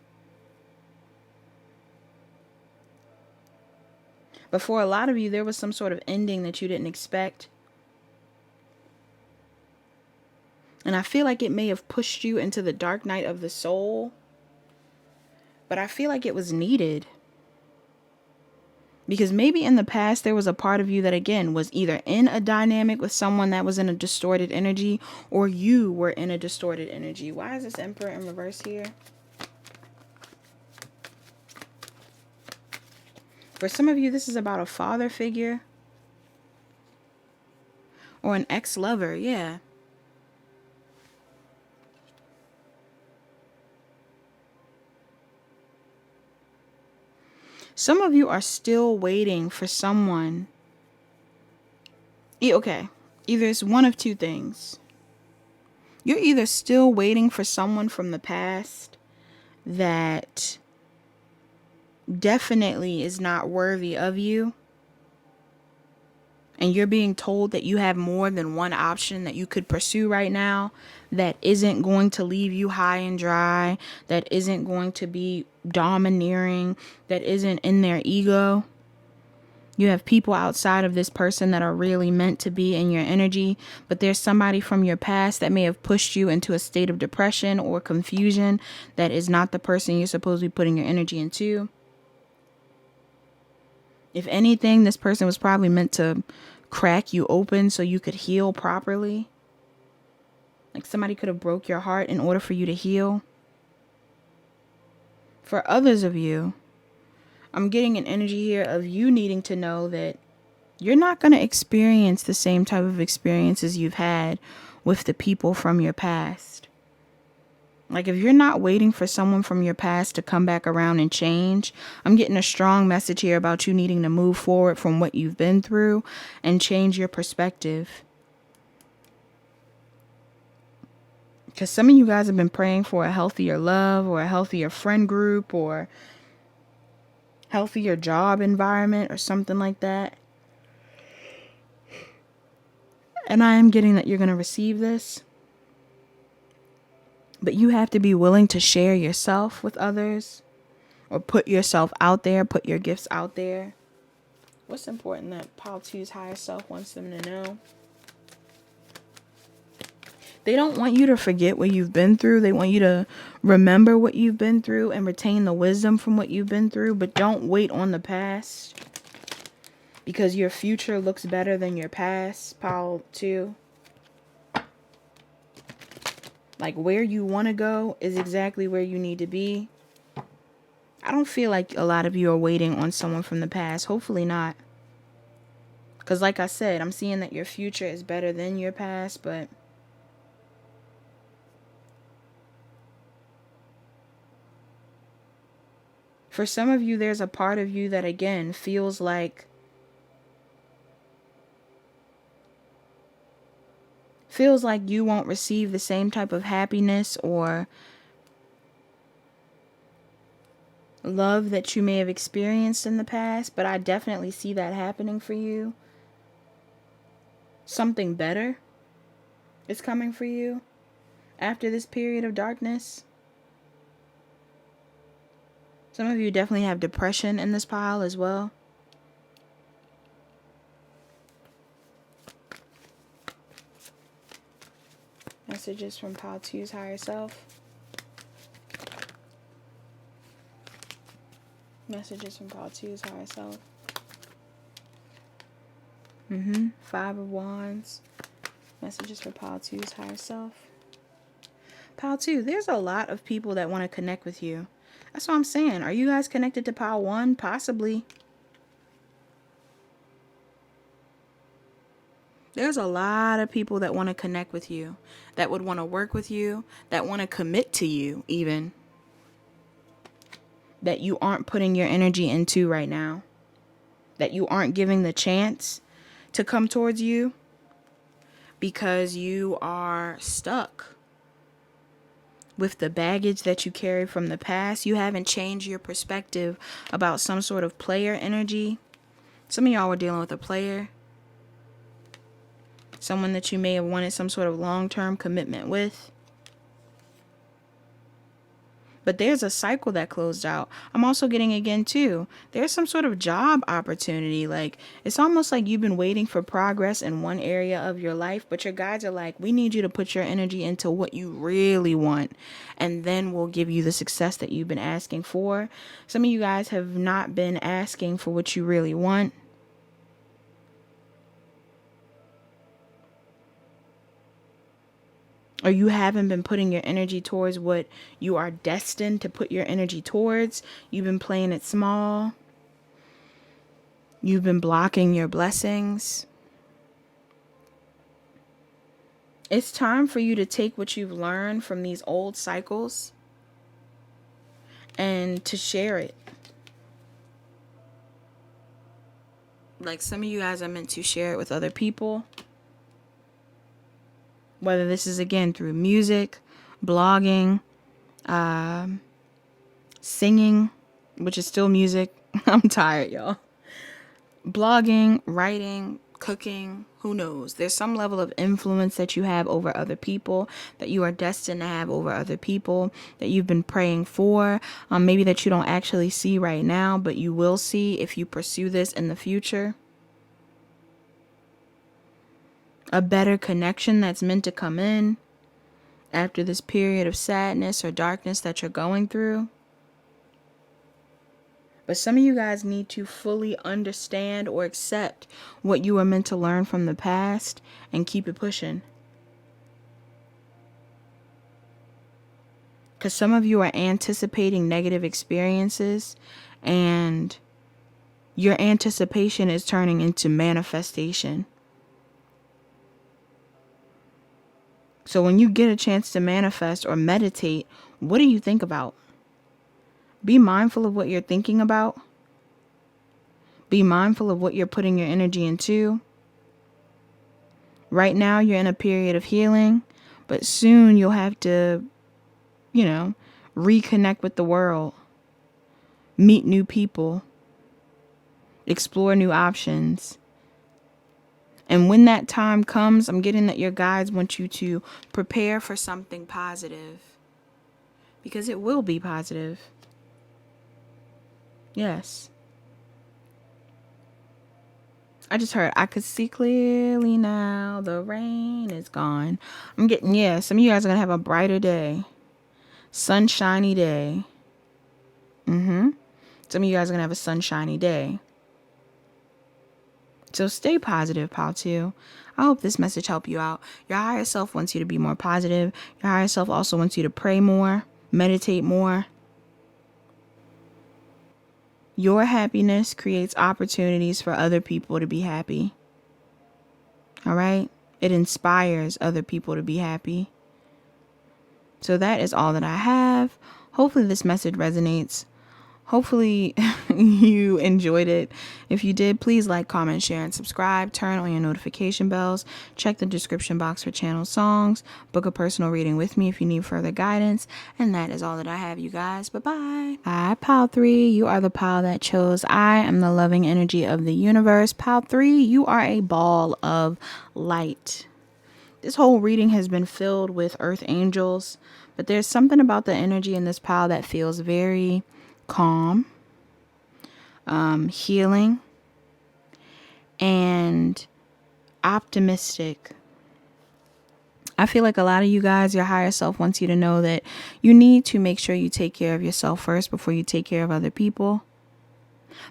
But for a lot of you, there was some sort of ending that you didn't expect. And I feel like it may have pushed you into the dark night of the soul. But I feel like it was needed. Because maybe in the past there was a part of you that, again, was either in a dynamic with someone that was in a distorted energy, or you were in a distorted energy. Why is this Emperor in reverse here? For some of you, this is about a father figure or an ex-lover. Yeah. Some of you are still waiting for someone. Okay, either it's one of two things. You're either still waiting for someone from the past that definitely is not worthy of you, and you're being told that you have more than one option that you could pursue right now that isn't going to leave you high and dry, that isn't going to be domineering, that isn't in their ego. You have people outside of this person that are really meant to be in your energy, but there's somebody from your past that may have pushed you into a state of depression or confusion that is not the person you're supposed to be putting your energy into. If anything, this person was probably meant to crack you open so you could heal properly. Like somebody could have broke your heart in order for you to heal. For others of you, I'm getting an energy here of you needing to know that you're not going to experience the same type of experiences you've had with the people from your past. Like if you're not waiting for someone from your past to come back around and change, I'm getting a strong message here about you needing to move forward from what you've been through and change your perspective. Because some of you guys have been praying for a healthier love or a healthier friend group or healthier job environment or something like that. And I am getting that you're going to receive this. But you have to be willing to share yourself with others or put yourself out there, put your gifts out there. What's important that Pile 2's higher self wants them to know? They don't want you to forget what you've been through. They want you to remember what you've been through and retain the wisdom from what you've been through. But don't wait on the past, because your future looks better than your past, Pile 2. Like where you want to go is exactly where you need to be. I don't feel like a lot of you are waiting on someone from the past. Hopefully not. Because like I said, I'm seeing that your future is better than your past, but for some of you, there's a part of you that, again, feels like you won't receive the same type of happiness or love that you may have experienced in the past, but I definitely see that happening for you. Something better is coming for you after this period of darkness. Some of you definitely have depression in this pile as well. Messages from Pile 2's higher self. Messages from Pile 2's higher self. Five of Wands. Messages for Pile 2's higher self. Pile 2, there's a lot of people that want to connect with you. That's what I'm saying. Are you guys connected to Pile 1? Possibly. There's a lot of people that want to connect with you, that would want to work with you, that want to commit to you even, that you aren't putting your energy into right now, that you aren't giving the chance to come towards you. because you are stuck with the baggage that you carry from the past. You haven't changed your perspective about some sort of player energy. Some of y'all were dealing with a player, someone that you may have wanted some sort of long-term commitment with. But there's a cycle that closed out. I'm also getting again too, there's some sort of job opportunity. Like, it's almost like you've been waiting for progress in one area of your life, but your guides are like, we need you to put your energy into what you really want, and then we'll give you the success that you've been asking for. Some of you guys have not been asking for what you really want. Or you haven't been putting your energy towards what you are destined to put your energy towards. You've been playing it small. You've been blocking your blessings. It's time for you to take what you've learned from these old cycles and to share it. Like, some of you guys are meant to share it with other people. Whether this is, again, through music, blogging, singing, which is still music. I'm tired, y'all. Blogging, writing, cooking, who knows? There's some level of influence that you have over other people, that you are destined to have over other people, that you've been praying for. Maybe that you don't actually see right now, but you will see if you pursue this in the future. A better connection that's meant to come in after this period of sadness or darkness that you're going through. But some of you guys need to fully understand or accept what you were meant to learn from the past and keep it pushing. Because some of you are anticipating negative experiences, and your anticipation is turning into manifestation. So when you get a chance to manifest or meditate, what do you think about? Be mindful of what you're thinking about. Be mindful of what you're putting your energy into. Right now, you're in a period of healing, but soon you'll have to, reconnect with the world, meet new people, explore new options. And when that time comes, I'm getting that your guides want you to prepare for something positive, because it will be positive. Yes. I just heard, I could see clearly now, the rain is gone. I'm getting, some of you guys are going to have a brighter day. Sunshiny day. Some of you guys are going to have a sunshiny day. So stay positive, pal, too. I hope this message helped you out. Your higher self wants you to be more positive. Your higher self also wants you to pray more, meditate more. Your happiness creates opportunities for other people to be happy. All right? It inspires other people to be happy. So that is all that I have. Hopefully this message resonates. Hopefully you enjoyed it. If you did, please like, comment, share, and subscribe. Turn on your notification bells. Check the description box for channel songs. Book a personal reading with me if you need further guidance. And that is all that I have, you guys. Bye-bye. Hi, Pal 3. You are the pal that chose. I am the loving energy of the universe. Pal 3, you are a ball of light. This whole reading has been filled with earth angels, but there's something about the energy in this pal that feels very calm, healing, and optimistic. I feel like a lot of you guys, your higher self wants you to know that you need to make sure you take care of yourself first before you take care of other people.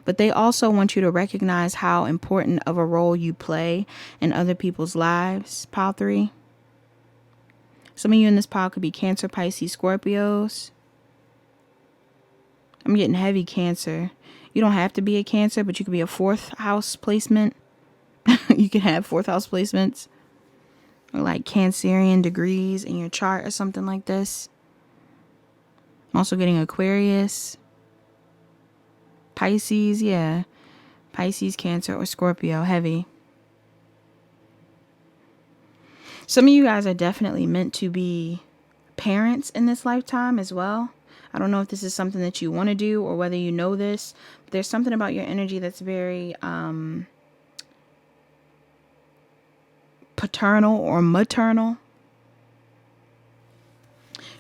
But they also want you to recognize how important of a role you play in other people's lives, Pile 3. Some of you in this pile could be Cancer, Pisces, Scorpios. I'm getting heavy Cancer. You don't have to be a Cancer, but you could be a fourth house placement. You can have fourth house placements, or like Cancerian degrees in your chart or something like this. I'm also getting Aquarius, Pisces, Pisces, Cancer, or Scorpio, heavy. Some of you guys are definitely meant to be parents in this lifetime as well. I don't know if this is something that you want to do or whether you know this. But there's something about your energy that's very paternal or maternal.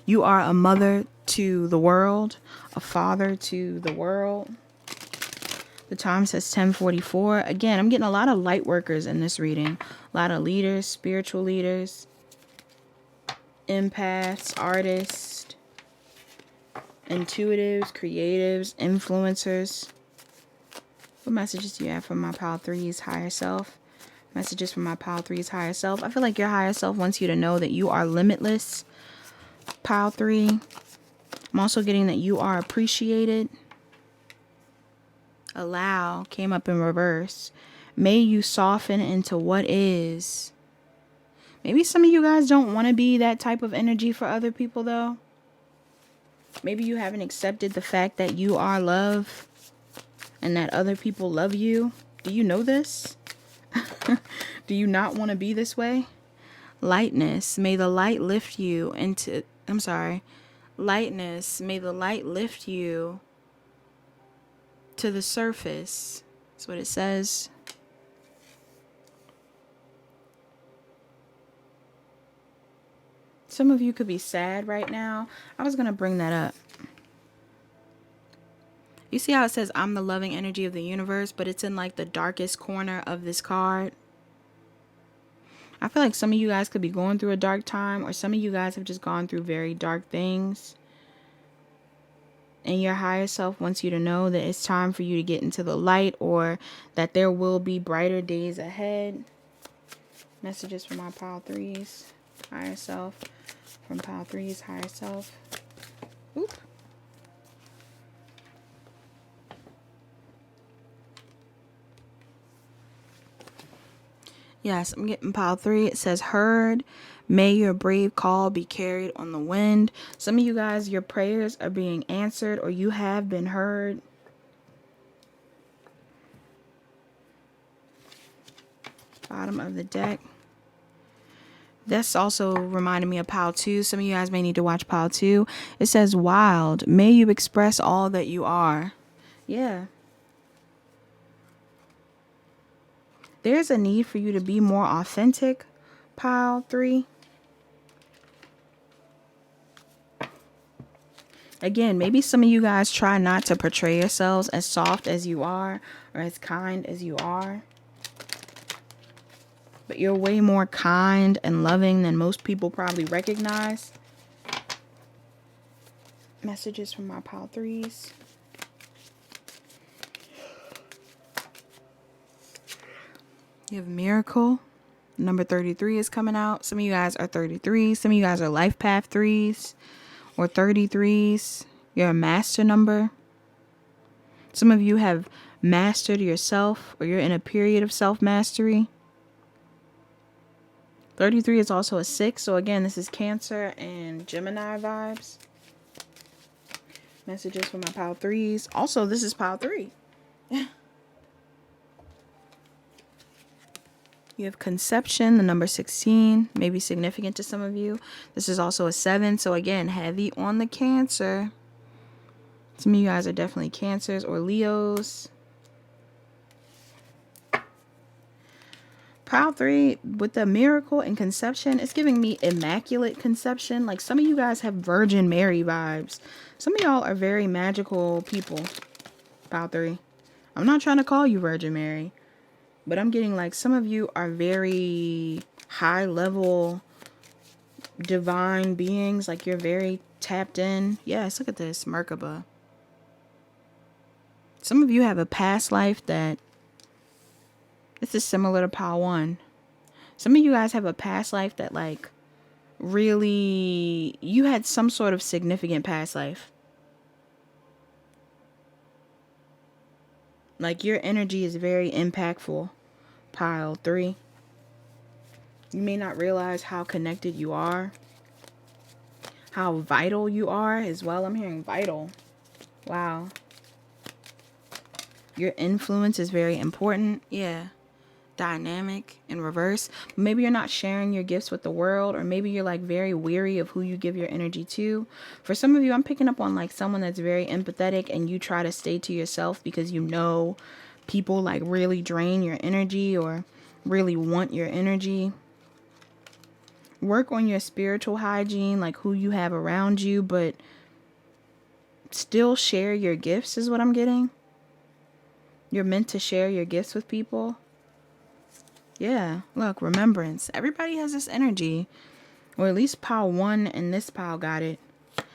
You are a mother to the world, a father to the world. The time says 10:44. Again, I'm getting a lot of light workers in this reading. A lot of leaders, spiritual leaders, empaths, artists, intuitives, creatives, influencers. What messages do you have from my pile threes higher self? Messages from my pile threes higher self. I feel like your higher self wants you to know that you are limitless. Pile three. I'm also getting that you are appreciated. Allow came up in reverse. May you soften into what is. Maybe some of you guys don't want to be that type of energy for other people though. Maybe you haven't accepted the fact that you are love and that other people love you. Do you know this? Do you not want to be this way? Lightness, may the light lift you into, lightness, may the light lift you to the surface. That's what it says. Some of you could be sad right now. I was going to bring that up. You see how it says, I'm the loving energy of the universe, but it's in like the darkest corner of this card. I feel like some of you guys could be going through a dark time, or some of you guys have just gone through very dark things. And your higher self wants you to know that it's time for you to get into the light, or that there will be brighter days ahead. Messages from my pile threes, higher self. From pile threes, higher self. Oop. Yes, I'm getting pile three. It says, heard. May your brave call be carried on the wind. Some of you guys, your prayers are being answered, or you have been heard. Bottom of the deck. That's also reminding me of pile two. Some of you guys may need to watch pile two. It says, wild. May you express all that you are. Yeah. There's a need for you to be more authentic, pile three. Again, maybe some of you guys try not to portray yourselves as soft as you are or as kind as you are. But you're way more kind and loving than most people probably recognize. Messages from my pile threes. You have miracle. Number 33 is coming out. Some of you guys are 33. Some of you guys are life path threes or 33s. You're a master number. Some of you have mastered yourself, or you're in a period of self-mastery. 33 is also a 6. So again, this is Cancer and Gemini vibes. Messages from my pile threes. Also, this is pile 3. You have conception, the number 16, may be significant to some of you. This is also a 7. So again, heavy on the Cancer. Some of you guys are definitely Cancers or Leos. Pile 3 with the miracle and conception, it's giving me immaculate conception. Like some of you guys have Virgin Mary vibes. Some of y'all are very magical people. Pile 3. I'm not trying to call you Virgin Mary, but I'm getting like some of you are very high level divine beings. Like you're very tapped in. Yes, look at this, Merkaba. Some of you have a past life that this is similar to pile 1. Some of you guys have a past life that like really, you had some sort of significant past life. Like your energy is very impactful. Pile 3. You may not realize how connected you are. How vital you are as well. I'm hearing vital. Wow. Your influence is very important. Yeah. dynamic in reverse. Maybe you're not sharing your gifts with the world, or maybe you're like very weary of who you give your energy to. For some of you, I'm picking up on like someone that's very empathetic, and you try to stay to yourself because you know people like really drain your energy or really want your energy. Work on your spiritual hygiene, like who you have around you, but still share your gifts is what I'm getting. You're meant to share your gifts with people. Yeah, look, remembrance. Everybody has this energy. Or at least pile 1 and this pile got it.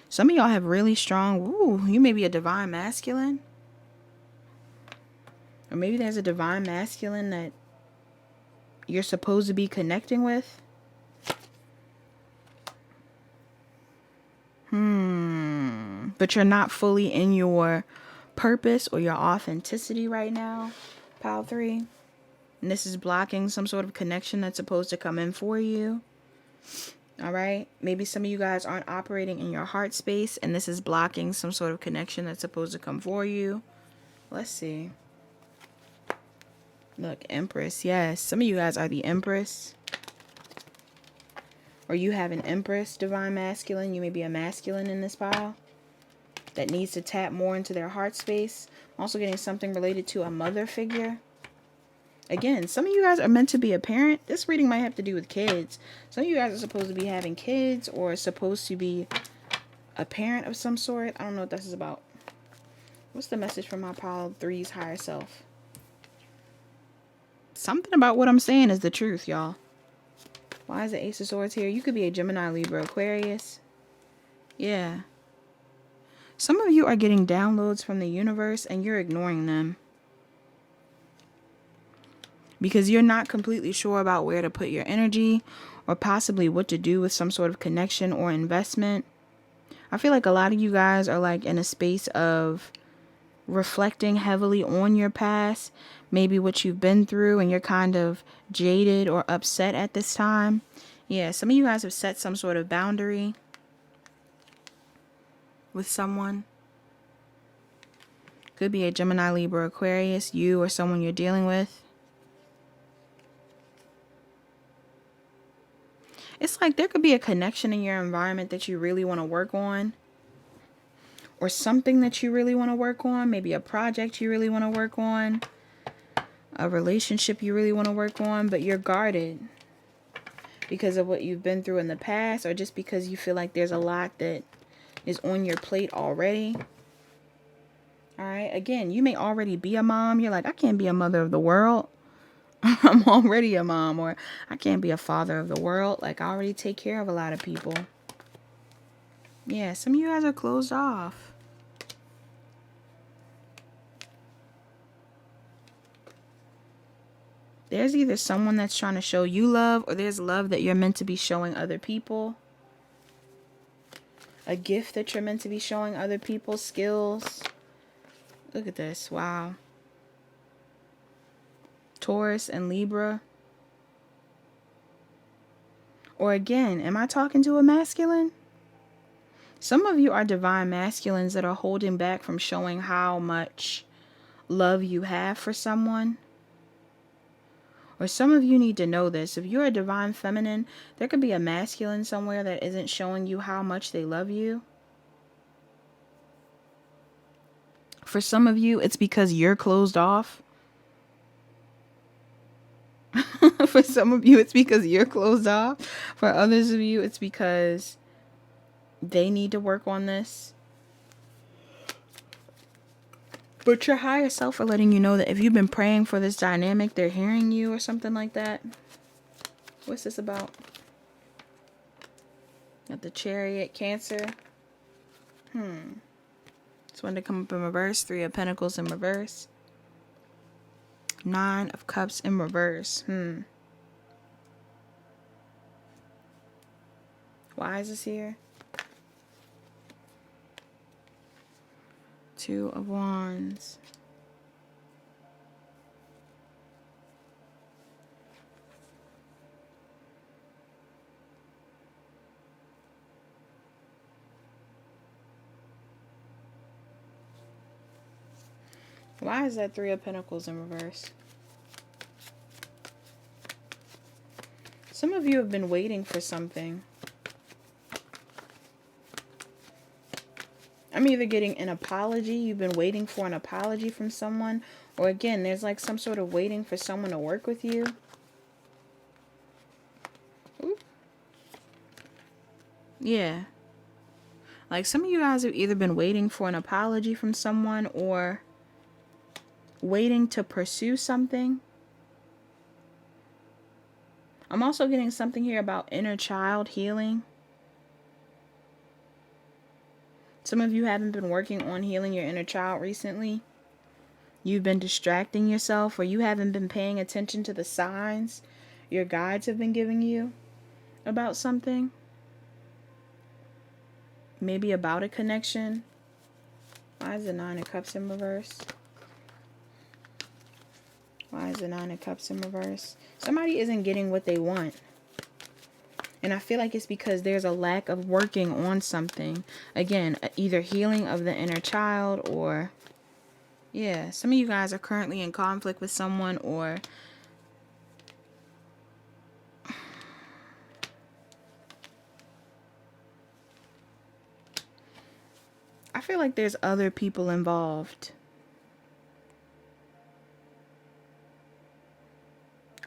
Some of y'all have really strong, you may be a divine masculine. Or maybe there's a divine masculine that you're supposed to be connecting with. But you're not fully in your purpose or your authenticity right now. Pile 3. And this is blocking some sort of connection that's supposed to come in for you. All right. Maybe some of you guys aren't operating in your heart space, and this is blocking some sort of connection that's supposed to come for you. Let's see. Look, Empress. Yes. Some of you guys are the Empress. Or you have an Empress, divine masculine. You may be a masculine in this pile that needs to tap more into their heart space. I'm also getting something related to a mother figure. Again, some of you guys are meant to be a parent. This reading might have to do with kids. Some of you guys are supposed to be having kids or supposed to be a parent of some sort. I don't know what this is about. What's the message from my pile 3's higher self? Something about what I'm saying is the truth, y'all. Why is the Ace of Swords here? You could be a Gemini, Libra, Aquarius. Yeah. Some of you are getting downloads from the universe and you're ignoring them. Because you're not completely sure about where to put your energy or possibly what to do with some sort of connection or investment. I feel like a lot of you guys are like in a space of reflecting heavily on your past, maybe what you've been through, and you're kind of jaded or upset at this time. Yeah, some of you guys have set some sort of boundary with someone. Could be a Gemini, Libra, Aquarius, you or someone you're dealing with. It's like there could be a connection in your environment that you really want to work on. Or something that you really want to work on. Maybe a project you really want to work on. A relationship you really want to work on. But you're guarded because of what you've been through in the past. Or just because you feel like there's a lot that is on your plate already. Alright, again, you may already be a mom. You're like, I can't be a mother of the world. I'm already a mom. Or I can't be a father of the world. Like, I already take care of a lot of people. Yeah, some of you guys are closed off. There's either someone that's trying to show you love, or there's love that you're meant to be showing other people. A gift that you're meant to be showing other people. Skills. Look at this. Wow. Taurus and Libra. Or again, am I talking to a masculine? Some of you are divine masculines that are holding back from showing how much love you have for someone. Or some of you need to know this. If you're a divine feminine, there could be a masculine somewhere that isn't showing you how much they love you. For some of you, it's because you're closed off. For some of you, it's because you're closed off. For others of you, it's because they need to work on this. But your higher self are letting you know that if you've been praying for this dynamic, they're hearing you or something like that. What's this about? Got the Chariot, Cancer. This one to come up in reverse. 3 of Pentacles in reverse. 9 of Cups in reverse. Why is this here? 2 of Wands. Why is that 3 of Pentacles in reverse? Some of you have been waiting for something. I'm either getting an apology. You've been waiting for an apology from someone. Or again, there's like some sort of waiting for someone to work with you. Ooh. Yeah. Like some of you guys have either been waiting for an apology from someone or waiting to pursue something. I'm also getting something here about inner child healing. Some of you haven't been working on healing your inner child recently. You've been distracting yourself, or you haven't been paying attention to the signs your guides have been giving you about something. Maybe about a connection. Why is the Nine of Cups in reverse? Why is the Nine of Cups in reverse? Somebody isn't getting what they want. And I feel like it's because there's a lack of working on something. Again, either healing of the inner child or... yeah, some of you guys are currently in conflict with someone, or... I feel like there's other people involved.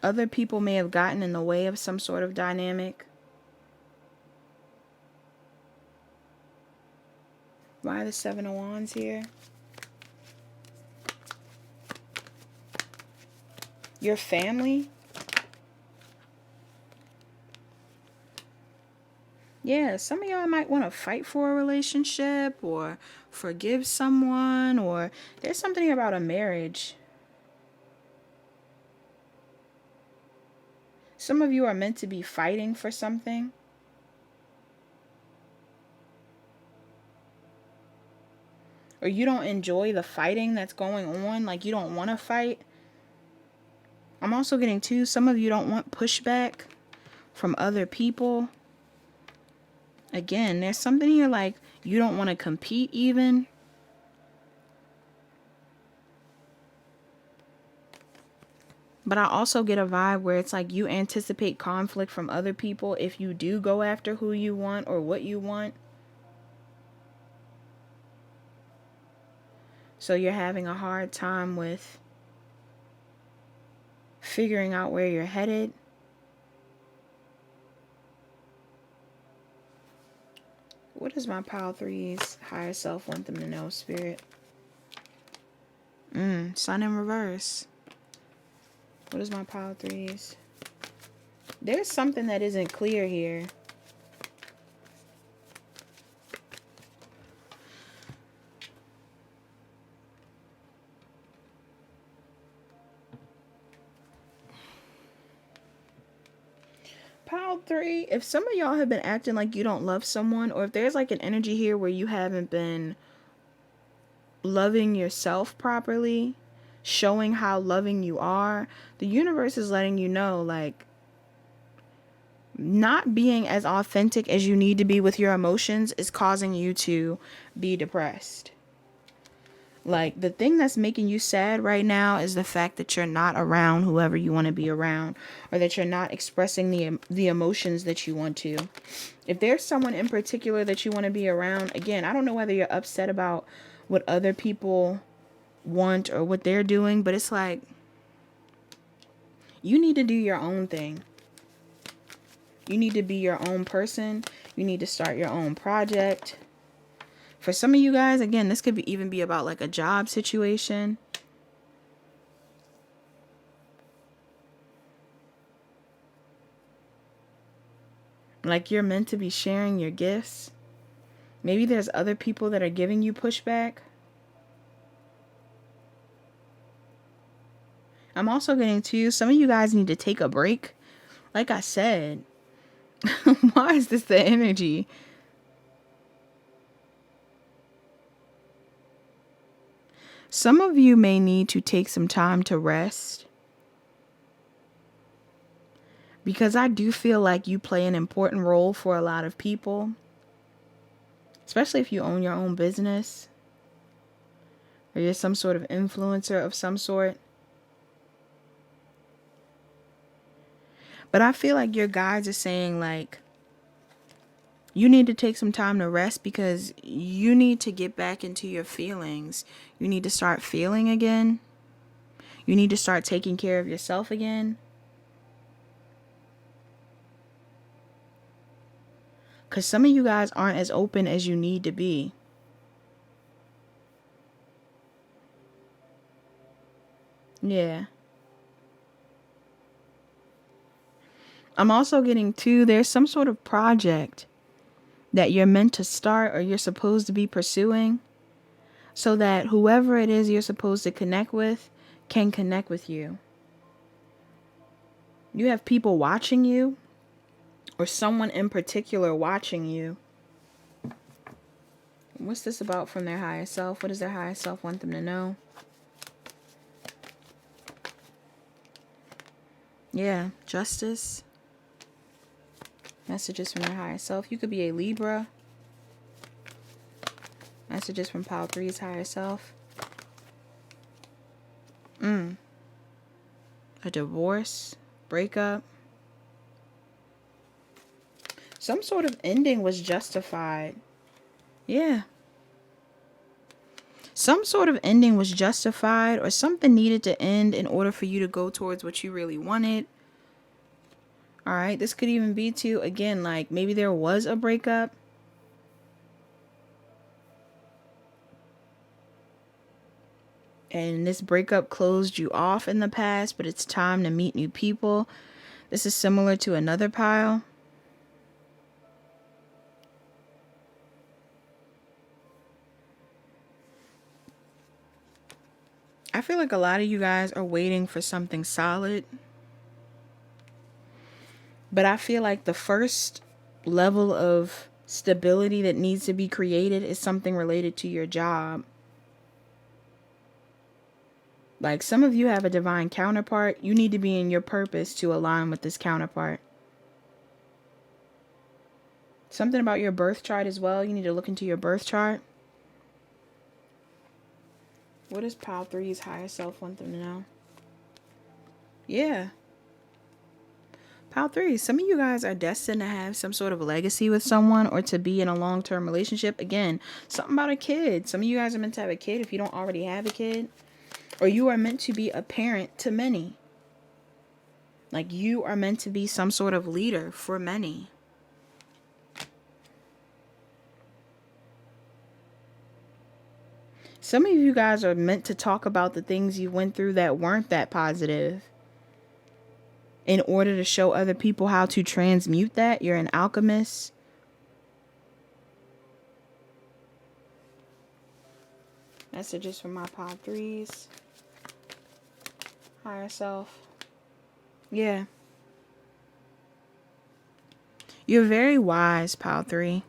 Other people may have gotten in the way of some sort of dynamic. Why the Seven of Wands here? Your family? Yeah, some of y'all might want to fight for a relationship or forgive someone, or there's something about a marriage. Some of you are meant to be fighting for something. Or you don't enjoy the fighting that's going on, like you don't want to fight. I'm also getting too, some of you don't want pushback from other people. Again, there's something here like you don't want to compete even. But I also get a vibe where it's like you anticipate conflict from other people if you do go after who you want or what you want. So you're having a hard time with figuring out where you're headed. What does my pile threes higher self want them to know, Spirit? Sun in reverse. What is my pile threes? There's something that isn't clear here. Pile three, if some of y'all have been acting like you don't love someone, or if there's like an energy here where you haven't been loving yourself properly, showing how loving you are, the universe is letting you know, like, not being as authentic as you need to be with your emotions is causing you to be depressed. Like, the thing that's making you sad right now is the fact that you're not around whoever you want to be around, or that you're not expressing the emotions that you want to. If there's someone in particular that you want to be around, again, I don't know whether you're upset about what other people want or what they're doing, but it's like you need to do your own thing. You need to be your own person. You need to start your own project. For some of you guys, again, this could even be about like a job situation. Like you're meant to be sharing your gifts. Maybe there's other people that are giving you pushback. I'm also getting to some of you guys need to take a break. Like I said, why is this the energy? Some of you may need to take some time to rest, because I do feel like you play an important role for a lot of people, especially if you own your own business or you're some sort of influencer of some sort. But I feel like your guides are saying, like, you need to take some time to rest because you need to get back into your feelings. You need to start feeling again. You need to start taking care of yourself again. Because some of you guys aren't as open as you need to be. Yeah. I'm also getting to, there's some sort of project that you're meant to start or you're supposed to be pursuing so that whoever it is you're supposed to connect with can connect with you. You have people watching you, or someone in particular watching you. What's this about from their higher self? What does their higher self want them to know? Yeah, justice. Messages from their higher self. You could be a Libra. Messages from Pile 3's higher self. A divorce. Breakup. Some sort of ending was justified. Yeah. Some sort of ending was justified, or something needed to end in order for you to go towards what you really wanted. All right. This could even be to, again, like maybe there was a breakup. And this breakup closed you off in the past, but it's time to meet new people. This is similar to another pile. I feel like a lot of you guys are waiting for something solid. But I feel like the first level of stability that needs to be created is something related to your job. Like some of you have a divine counterpart. You need to be in your purpose to align with this counterpart. Something about your birth chart as well. You need to look into your birth chart. What does Pile 3's higher self want them to know? Yeah. Pile 3, some of you guys are destined to have some sort of legacy with someone or to be in a long-term relationship. Again, something about a kid. Some of you guys are meant to have a kid if you don't already have a kid. Or you are meant to be a parent to many. Like you are meant to be some sort of leader for many. Some of you guys are meant to talk about the things you went through that weren't that positive in order to show other people how to transmute that. You're an alchemist. Messages from my Pile 3's higher self. Yeah. You're very wise, Pile 3.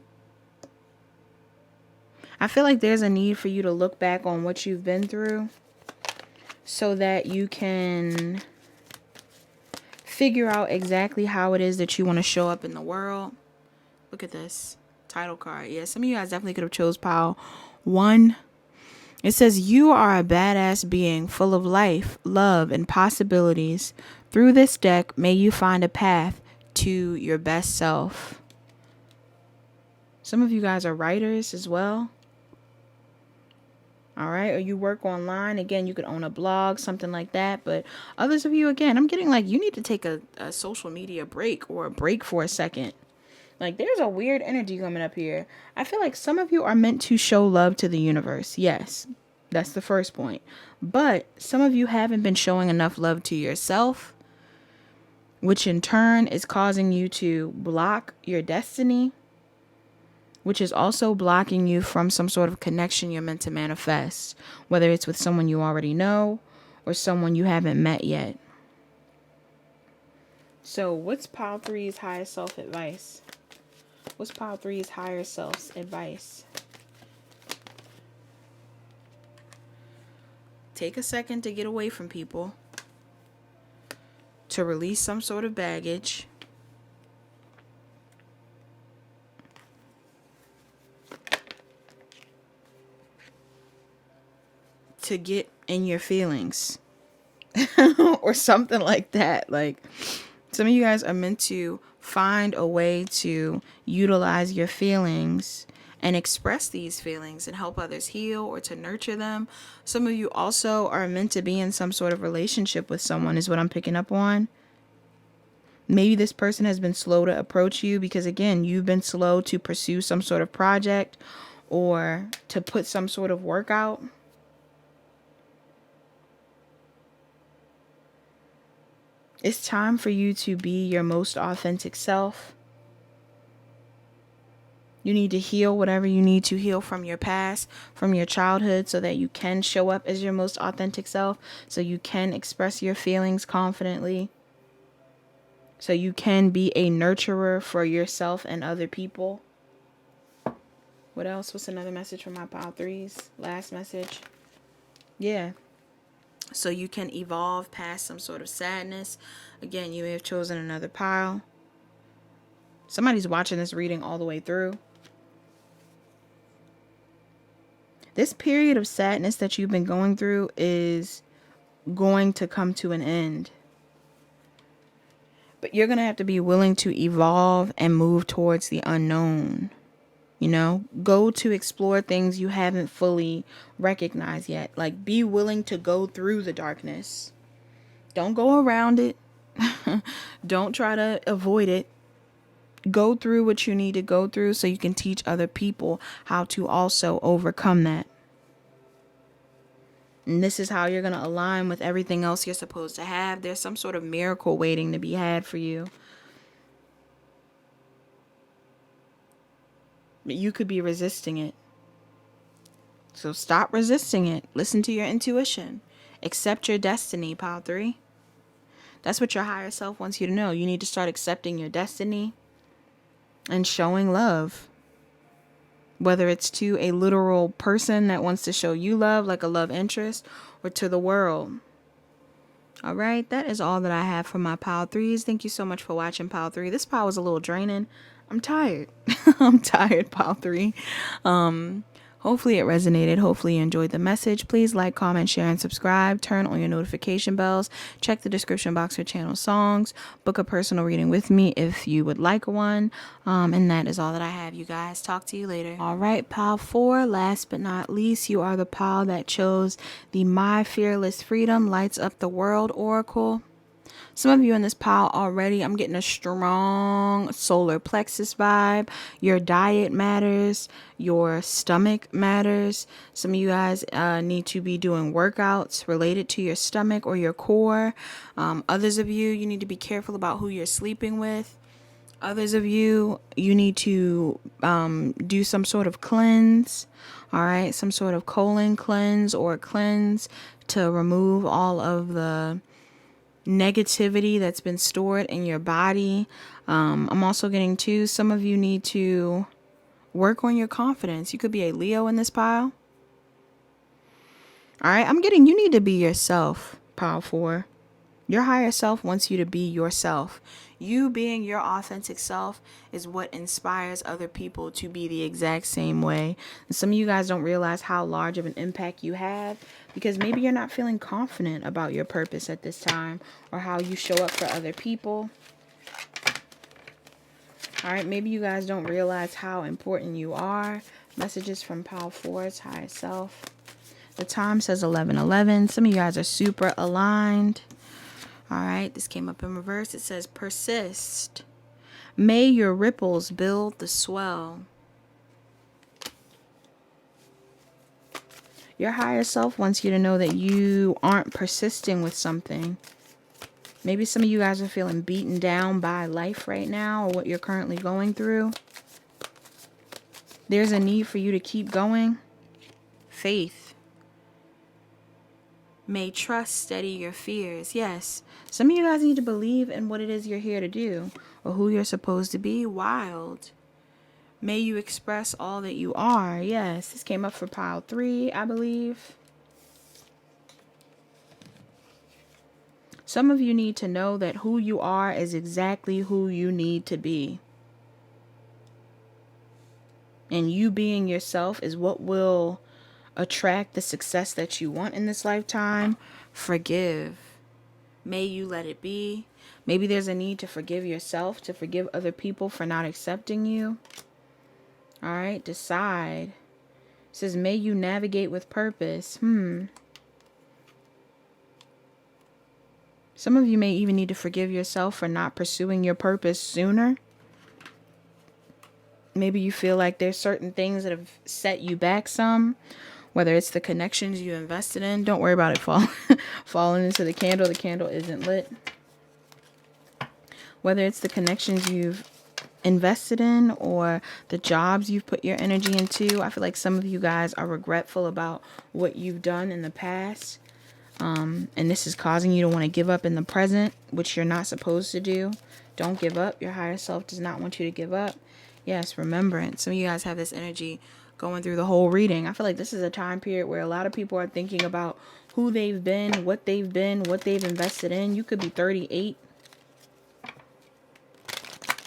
I feel like there's a need for you to look back on what you've been through so that you can figure out exactly how it is that you want to show up in the world. Look at this title card. Yeah, some of you guys definitely could have chose Pile 1. It says, you are a badass being full of life, love, and possibilities. Through this deck, may you find a path to your best self. Some of you guys are writers as well. All right. Or you work online. Again, you could own a blog, something like that. But others of you, again, I'm getting like you need to take a social media break or a break for a second. Like there's a weird energy coming up here. I feel like some of you are meant to show love to the universe. Yes, that's the first point. But some of you haven't been showing enough love to yourself, which in turn is causing you to block your destiny, which is also blocking you from some sort of connection you're meant to manifest, whether it's with someone you already know or someone you haven't met yet. So what's Pile 3's highest self advice? What's Pile 3's higher self's advice? Take a second to get away from people, to release some sort of baggage. To get in your feelings or something like that. Like Some of you guys are meant to find a way to utilize your feelings and express these feelings and help others heal or to nurture them. Some of you also are meant to be in some sort of relationship with someone, is what I'm picking up on. Maybe this person has been slow to approach you because, again, you've been slow to pursue some sort of project or to put some sort of work out. It's time for you to be your most authentic self. You need to heal whatever you need to heal from your past, from your childhood, so that you can show up as your most authentic self, so you can express your feelings confidently, so you can be a nurturer for yourself and other people. What else? What's another message from my pile threes? Last message. Yeah. So you can evolve past some sort of sadness. Again, you may have chosen another pile. Somebody's watching this reading all the way through. This period of sadness that you've been going through is going to come to an end. But you're going to have to be willing to evolve and move towards the unknown. You know, go to explore things you haven't fully recognized yet. Like, be willing to go through the darkness. Don't go around it. Don't try to avoid it. Go through what you need to go through so you can teach other people how to also overcome that. And this is how you're going to align with everything else you're supposed to have. There's some sort of miracle waiting to be had for you. But you could be resisting it. So stop resisting it. Listen to your intuition. Accept your destiny, pile 3. That's what your higher self wants you to know. You need to start accepting your destiny and showing love. Whether it's to a literal person that wants to show you love, like a love interest, or to the world. All right, that is all that I have for my pile 3s. Thank you so much for watching pile 3. This pile was a little draining. I'm tired. I'm tired, pile 3. Hopefully it resonated. Hopefully you enjoyed the message. Please like, comment, share, and subscribe. Turn on your notification bells. Check the description box for channel songs. Book a personal reading with me if you would like one. And that is all that I have, you guys. Talk to you later. All right, pile 4. Last but not least, you are the pile that chose the My Fearless Freedom Lights Up the World Oracle. Some of you in this pile already, I'm getting a strong solar plexus vibe. Your diet matters. Your stomach matters. Some of you guys need to be doing workouts related to your stomach or your core. Others of you, you need to be careful about who you're sleeping with. Others of you, you need to do some sort of cleanse. All right, some sort of colon cleanse or cleanse to remove all of the negativity that's been stored in your body. I'm also getting to some of you need to work on your confidence. You could be a Leo in this pile. All right, I'm getting you need to be yourself, pile 4. Your higher self wants you to be yourself. You being your authentic self is what inspires other people to be the exact same way. And some of you guys don't realize how large of an impact you have because maybe you're not feeling confident about your purpose at this time or how you show up for other people. All right, maybe you guys don't realize how important you are. Messages from pile 4's higher self. The time says 11:11. Some of you guys are super aligned. All right, this came up in reverse. It says, persist. May your ripples build the swell. Your higher self wants you to know that you aren't persisting with something. Maybe some of you guys are feeling beaten down by life right now or what you're currently going through. There's a need for you to keep going. Faith. May trust steady your fears. Yes, some of you guys need to believe in what it is you're here to do or who you're supposed to be. Wild. May you express all that you are. Yes, this came up for pile 3, I believe. Some of you need to know that who you are is exactly who you need to be. And you being yourself is what will attract the success that you want in this lifetime. Forgive. May you let it be. Maybe there's a need to forgive yourself, to forgive other people for not accepting you. All right, decide. It says, may you navigate with purpose. Some of you may even need to forgive yourself for not pursuing your purpose sooner. Maybe you feel like there's certain things that have set you back some, whether it's the connections you invested in. Don't worry about it falling into the candle. The candle isn't lit. Whether it's the connections you've invested in or the jobs you've put your energy into. I feel like some of you guys are regretful about what you've done in the past. And this is causing you to want to give up in the present, which you're not supposed to do. Don't give up. Your higher self does not want you to give up. Yes, remembrance. Some of you guys have this energy going through the whole reading. I feel like this is a time period where a lot of people are thinking about who they've been, what they've invested in. You could be 38.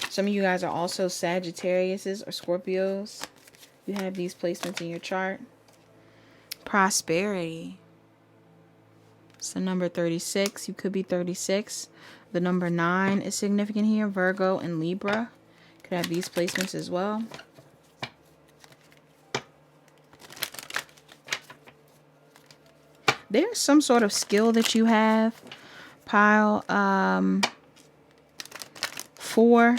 Some of you guys are also Sagittariuses or Scorpios. You have these placements in your chart. Prosperity. So number 36, you could be 36. The number 9 is significant here. Virgo and Libra could have these placements as well. There's some sort of skill that you have. Pile 4.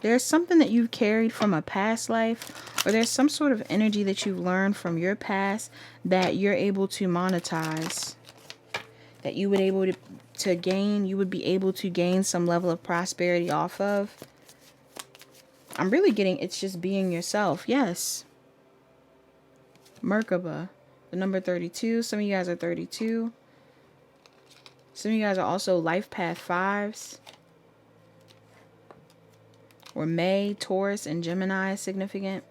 There's something that you've carried from a past life, or there's some sort of energy that you've learned from your past that you're able to monetize. That you would be able to gain some level of prosperity off of. I'm really getting it's just being yourself. Yes. Merkaba, the number 32. Some of you guys are 32. Some of you guys are also life path 5s. Or May, Taurus, and Gemini is significant.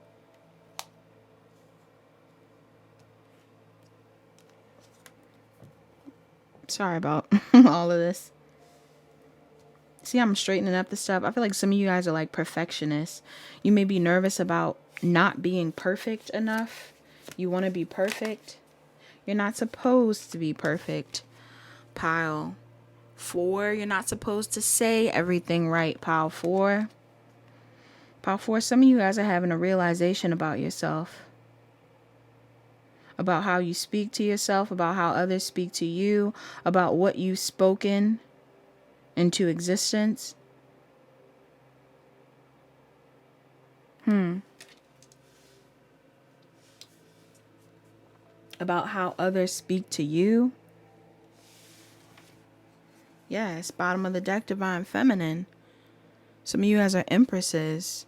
Sorry about all of this. See, I'm straightening up the stuff. I feel like some of you guys are like perfectionists. You may be nervous about not being perfect enough. You want to be perfect. You're not supposed to be perfect. Pile 4, you're not supposed to say everything right. Pile 4. Pile 4, some of you guys are having a realization about yourself. About how you speak to yourself, about how others speak to you, about what you've spoken into existence. About how others speak to you. Yes, bottom of the deck, Divine Feminine. Some of you guys are Empresses.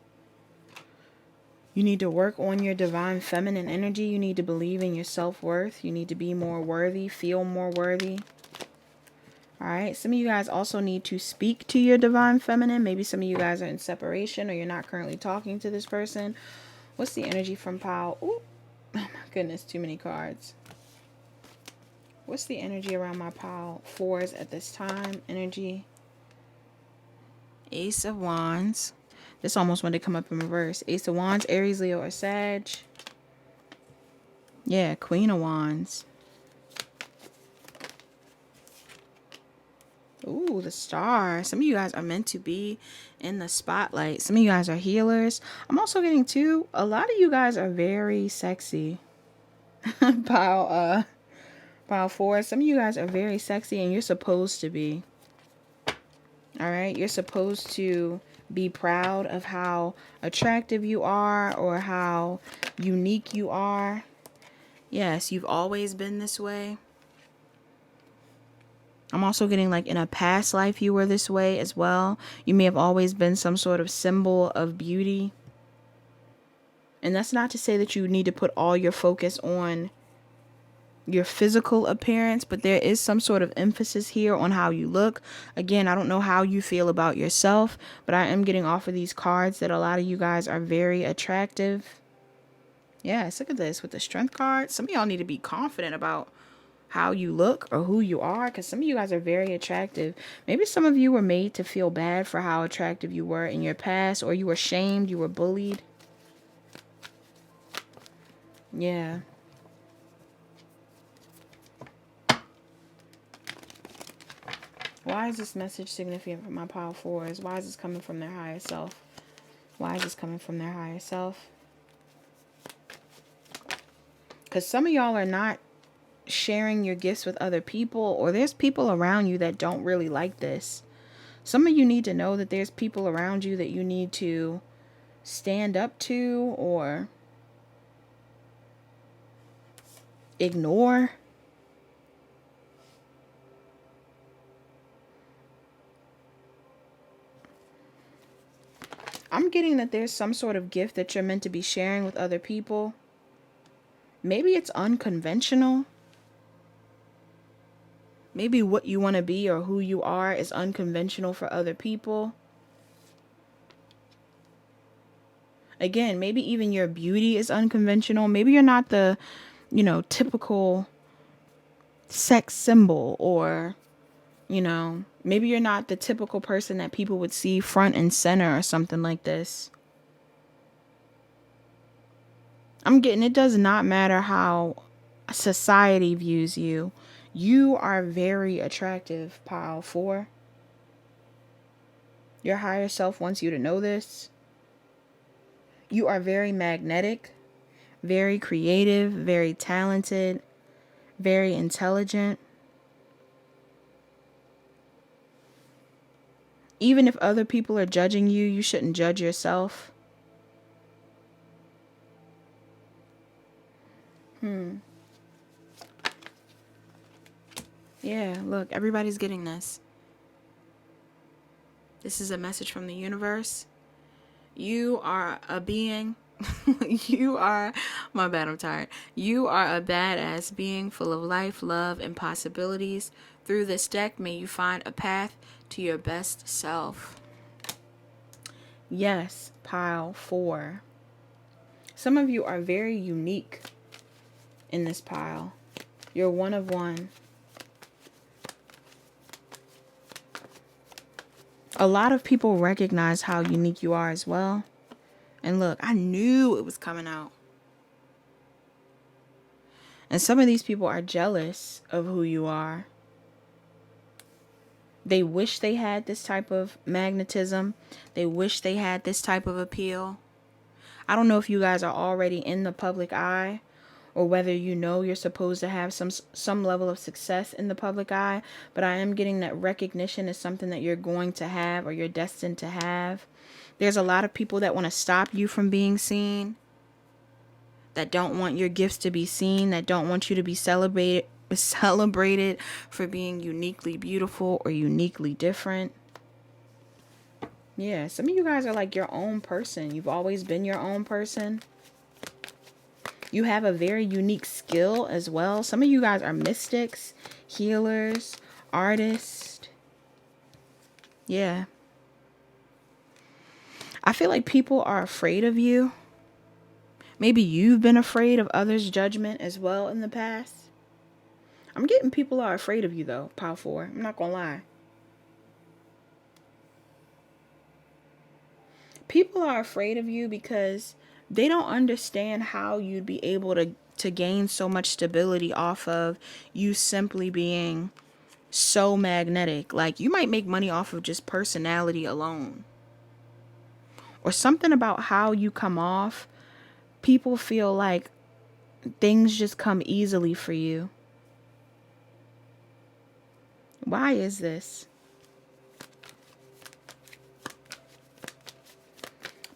You need to work on your Divine Feminine energy. You need to believe in your self-worth. You need to be more worthy, feel more worthy. All right. Some of you guys also need to speak to your Divine Feminine. Maybe some of you guys are in separation or you're not currently talking to this person. What's the energy from Pile? Ooh, oh my goodness, too many cards. What's the energy around my Pile 4s at this time? Energy. Ace of Wands. This almost wanted to come up in reverse. Ace of Wands, Aries, Leo, or Sag. Yeah, Queen of Wands. Ooh, the Star. Some of you guys are meant to be in the spotlight. Some of you guys are healers. I'm also getting too, a lot of you guys are very sexy. Pile 4. Some of you guys are very sexy and you're supposed to be. All right, you're supposed to be proud of how attractive you are or how unique you are. Yes, you've always been this way. I'm also getting like in a past life you were this way as well. You may have always been some sort of symbol of beauty. And that's not to say that you need to put all your focus on your physical appearance, but there is some sort of emphasis here on how you look. Again, I don't know how you feel about yourself, but I am getting off of these cards that a lot of you guys are very attractive. Yes, look at this with the Strength card. Some of y'all need to be confident about how you look or who you are, because some of you guys are very attractive. Maybe some of you were made to feel bad for how attractive you were in your past, or you were shamed, you were bullied. Yeah. Why is this message significant for my pile fours? Why is this coming from their higher self? Why is this coming from their higher self? Because some of y'all are not sharing your gifts with other people, or there's people around you that don't really like this. Some of you need to know that there's people around you that you need to stand up to or ignore. I'm getting that there's some sort of gift that you're meant to be sharing with other people. Maybe it's unconventional. Maybe what you want to be or who you are is unconventional for other people. Again, maybe even your beauty is unconventional. Maybe you're not the, typical sex symbol, or, maybe you're not the typical person that people would see front and center or something like this. I'm getting, it does not matter how society views you. You are very attractive, pile 4. Your higher self wants you to know this. You are very magnetic, very creative, very talented, very intelligent. Even if other people are judging you, you shouldn't judge yourself. Yeah, look, everybody's getting this. This is a message from the universe. You are a being. You are, my bad, I'm tired. You are a badass being full of life, love, and possibilities. Through this deck, may you find a path to your best self. Yes, pile 4. Some of you are very unique in this pile. You're one of one. A lot of people recognize how unique you are as well. And look, I knew it was coming out. And some of these people are jealous of who you are. They wish they had this type of magnetism. They wish they had this type of appeal. I don't know if you guys are already in the public eye, or whether you're supposed to have some level of success in the public eye, but I am getting that recognition is something that you're going to have, or you're destined to have. There's a lot of people that want to stop you from being seen, that don't want your gifts to be seen, that don't want you to be celebrated for being uniquely beautiful or uniquely different. Yeah, some of you guys are like your own person. You've always been your own person. You have a very unique skill as well. Some of you guys are mystics, healers, artists. Yeah. I feel like people are afraid of you. Maybe you've been afraid of others' judgment as well in the past. I'm getting people are afraid of you though, pile 4. I'm not gonna lie. People are afraid of you because they don't understand how you'd be able to gain so much stability off of you simply being so magnetic. Like, you might make money off of just personality alone, or something about how you come off. People feel like things just come easily for you. Why is this?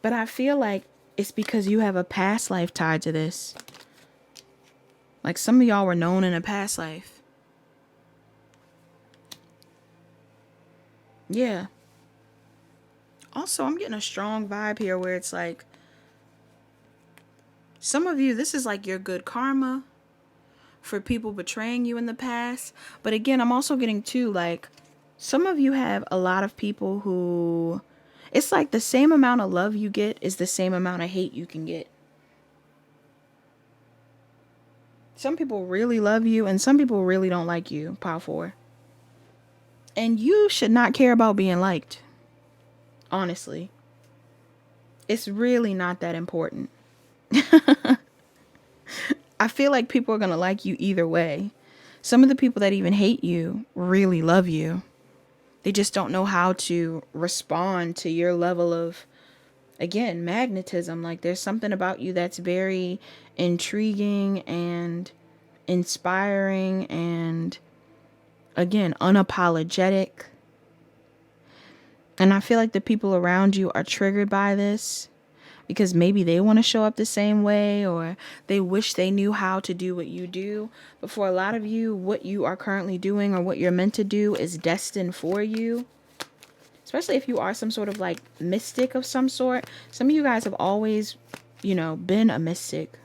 But I feel like it's because you have a past life tied to this. Like, some of y'all were known in a past life. Yeah. Also, I'm getting a strong vibe here where it's like, some of you, this is like your good karma for people betraying you in the past. But again, I'm also getting too, like, some of you have a lot of people who, it's like the same amount of love you get is the same amount of hate you can get. Some people really love you and some people really don't like you, pile 4. And you should not care about being liked. Honestly. It's really not that important. I feel like people are going to like you either way. Some of the people that even hate you really love you. They just don't know how to respond to your level of, again, magnetism. Like there's something about you that's very intriguing and inspiring and, again, unapologetic. And I feel like the people around you are triggered by this because maybe they want to show up the same way, or they wish they knew how to do what you do. But for a lot of you, what you are currently doing or what you're meant to do is destined for you. Especially if you are some sort of like mystic of some sort. Some of you guys have always, been a mystic.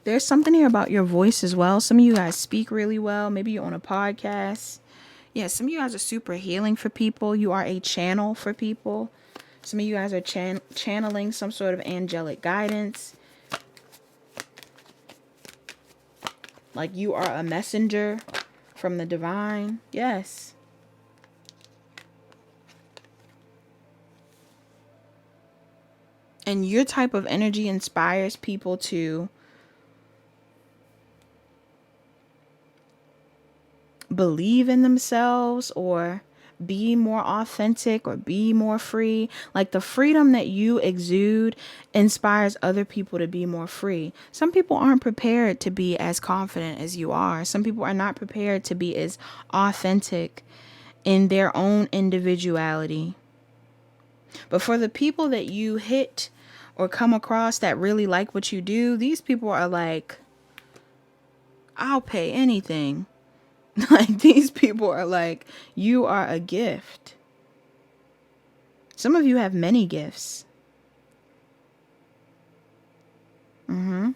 There's something here about your voice as well. Some of you guys speak really well. Maybe you're on a podcast. Yeah, some of you guys are super healing for people. You are a channel for people. Some of you guys are channeling some sort of angelic guidance. Like you are a messenger from the divine. Yes. And your type of energy inspires people to believe in themselves or be more authentic or be more free. Like the freedom that you exude inspires other people to be more free. Some people aren't prepared to be as confident as you are. Some people are not prepared to be as authentic in their own individuality. But for the people that you hit or come across that really like what you do, these people are like, I'll pay anything. Like these people are like, you are a gift. Some of you have many gifts. Some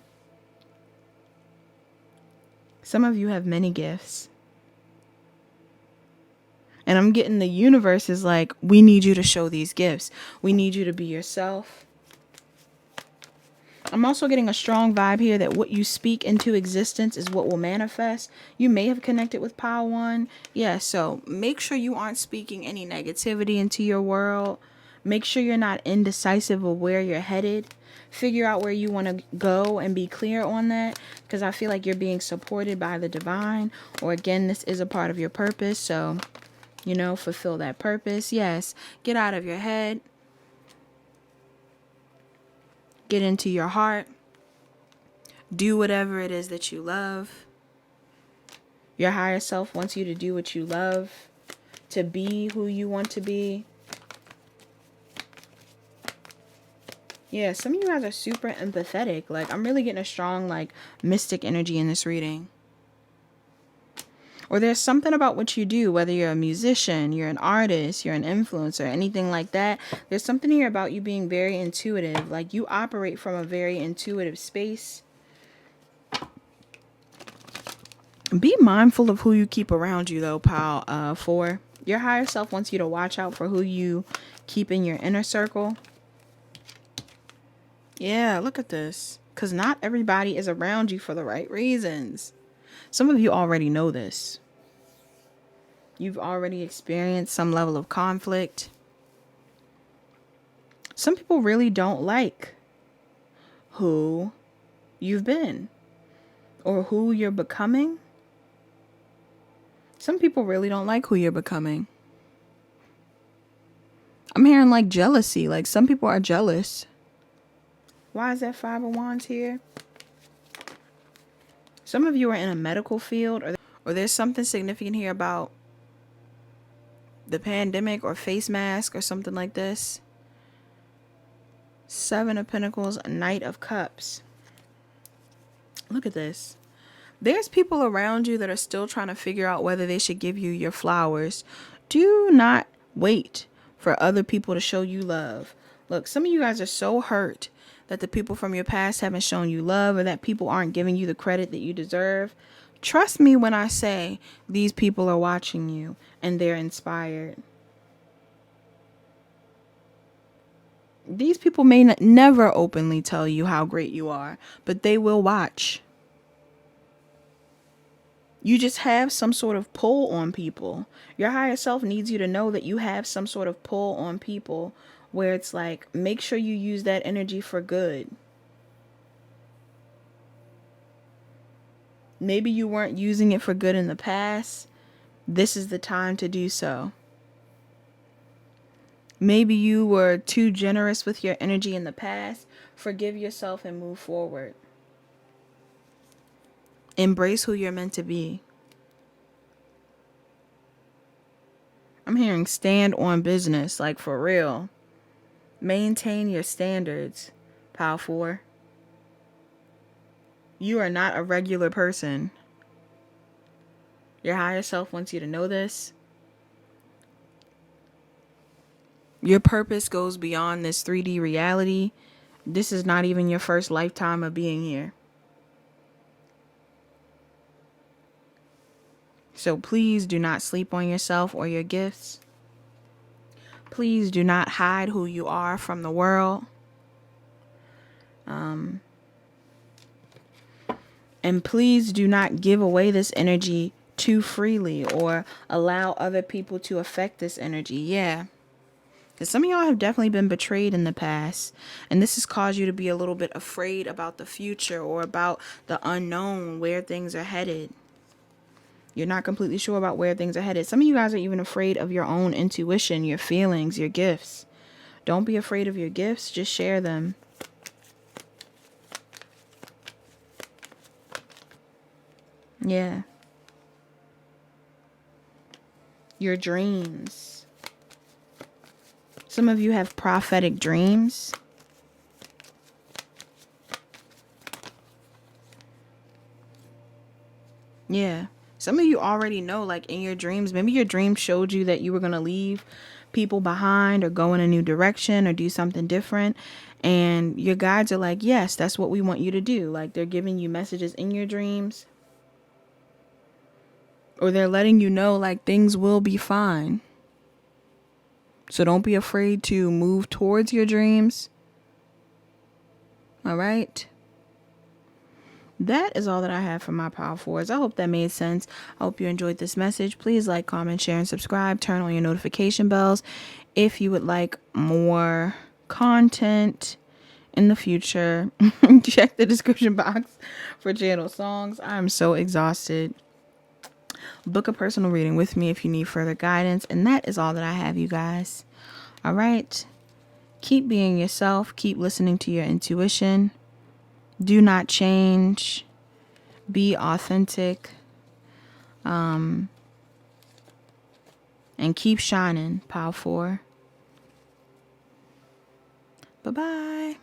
of you have many gifts. And I'm getting the universe is like, we need you to show these gifts. We need you to be yourself. I'm also getting a strong vibe here that what you speak into existence is what will manifest. You may have connected with Power One. Yeah, so make sure you aren't speaking any negativity into your world. Make sure you're not indecisive of where you're headed. Figure out where you want to go and be clear on that, because I feel like you're being supported by the divine. Or again, this is a part of your purpose. So, fulfill that purpose. Yes, get out of your head. Get into your heart. Do whatever it is that you love. Your higher self wants you to do what you love, to be who you want to be. Yeah, some of you guys are super empathetic. Like, I'm really getting a strong, like, mystic energy in this reading. Or there's something about what you do, whether you're a musician, you're an artist, you're an influencer, anything like that. There's something here about you being very intuitive. Like you operate from a very intuitive space. Be mindful of who you keep around you though, pal. For your higher self wants you to watch out for who you keep in your inner circle. Yeah, look at this. Because not everybody is around you for the right reasons. Some of you already know this. You've already experienced some level of conflict. Some people really don't like who you've been or who you're becoming. Some people really don't like who you're becoming. I'm hearing like jealousy. Like some people are jealous. Why is that Five of Wands here? Some of you are in a medical field, or there's something significant here about the pandemic or face mask or something like this. Seven of Pentacles, a Knight of Cups. Look at this. There's people around you that are still trying to figure out whether they should give you your flowers. Do not wait for other people to show you love. Look, some of you guys are so hurt that the people from your past haven't shown you love, or that people aren't giving you the credit that you deserve. Trust me when I say these people are watching you and they're inspired. These people may never openly tell you how great you are, but they will watch. You just have some sort of pull on people. Your higher self needs you to know that you have some sort of pull on people where it's like, make sure you use that energy for good. Maybe you weren't using it for good in the past. This is the time to do so. Maybe you were too generous with your energy in the past. Forgive yourself and move forward. Embrace who you're meant to be. I'm hearing stand on business, like for real. Maintain your standards, Pile 4. You are not a regular person. Your higher self wants you to know this. Your purpose goes beyond this 3D reality. This is not even your first lifetime of being here. So please do not sleep on yourself or your gifts. Please do not hide who you are from the world. And please do not give away this energy too freely or allow other people to affect this energy. Yeah. Because some of y'all have definitely been betrayed in the past. And this has caused you to be a little bit afraid about the future or about the unknown, where things are headed. You're not completely sure about where things are headed. Some of you guys are even afraid of your own intuition, your feelings, your gifts. Don't be afraid of your gifts. Just share them. Yeah. Your dreams. Some of you have prophetic dreams. Yeah. Some of you already know, like in your dreams, maybe your dream showed you that you were going to leave people behind or go in a new direction or do something different. And your guides are like, yes, that's what we want you to do. Like they're giving you messages in your dreams. Or they're letting you know like things will be fine. So don't be afraid to move towards your dreams. All right. That is all that I have for my Power 4s. I hope that made sense. I hope you enjoyed this message. Please like, comment, share, and subscribe. Turn on your notification bells if you would like more content in the future. Check the description box for channel songs. I'm so exhausted. Book a personal reading with me if you need further guidance. And that is all that I have, you guys. All right. Keep being yourself. Keep listening to your intuition. Do not change. Be authentic. And keep shining, Power 4. Bye-bye.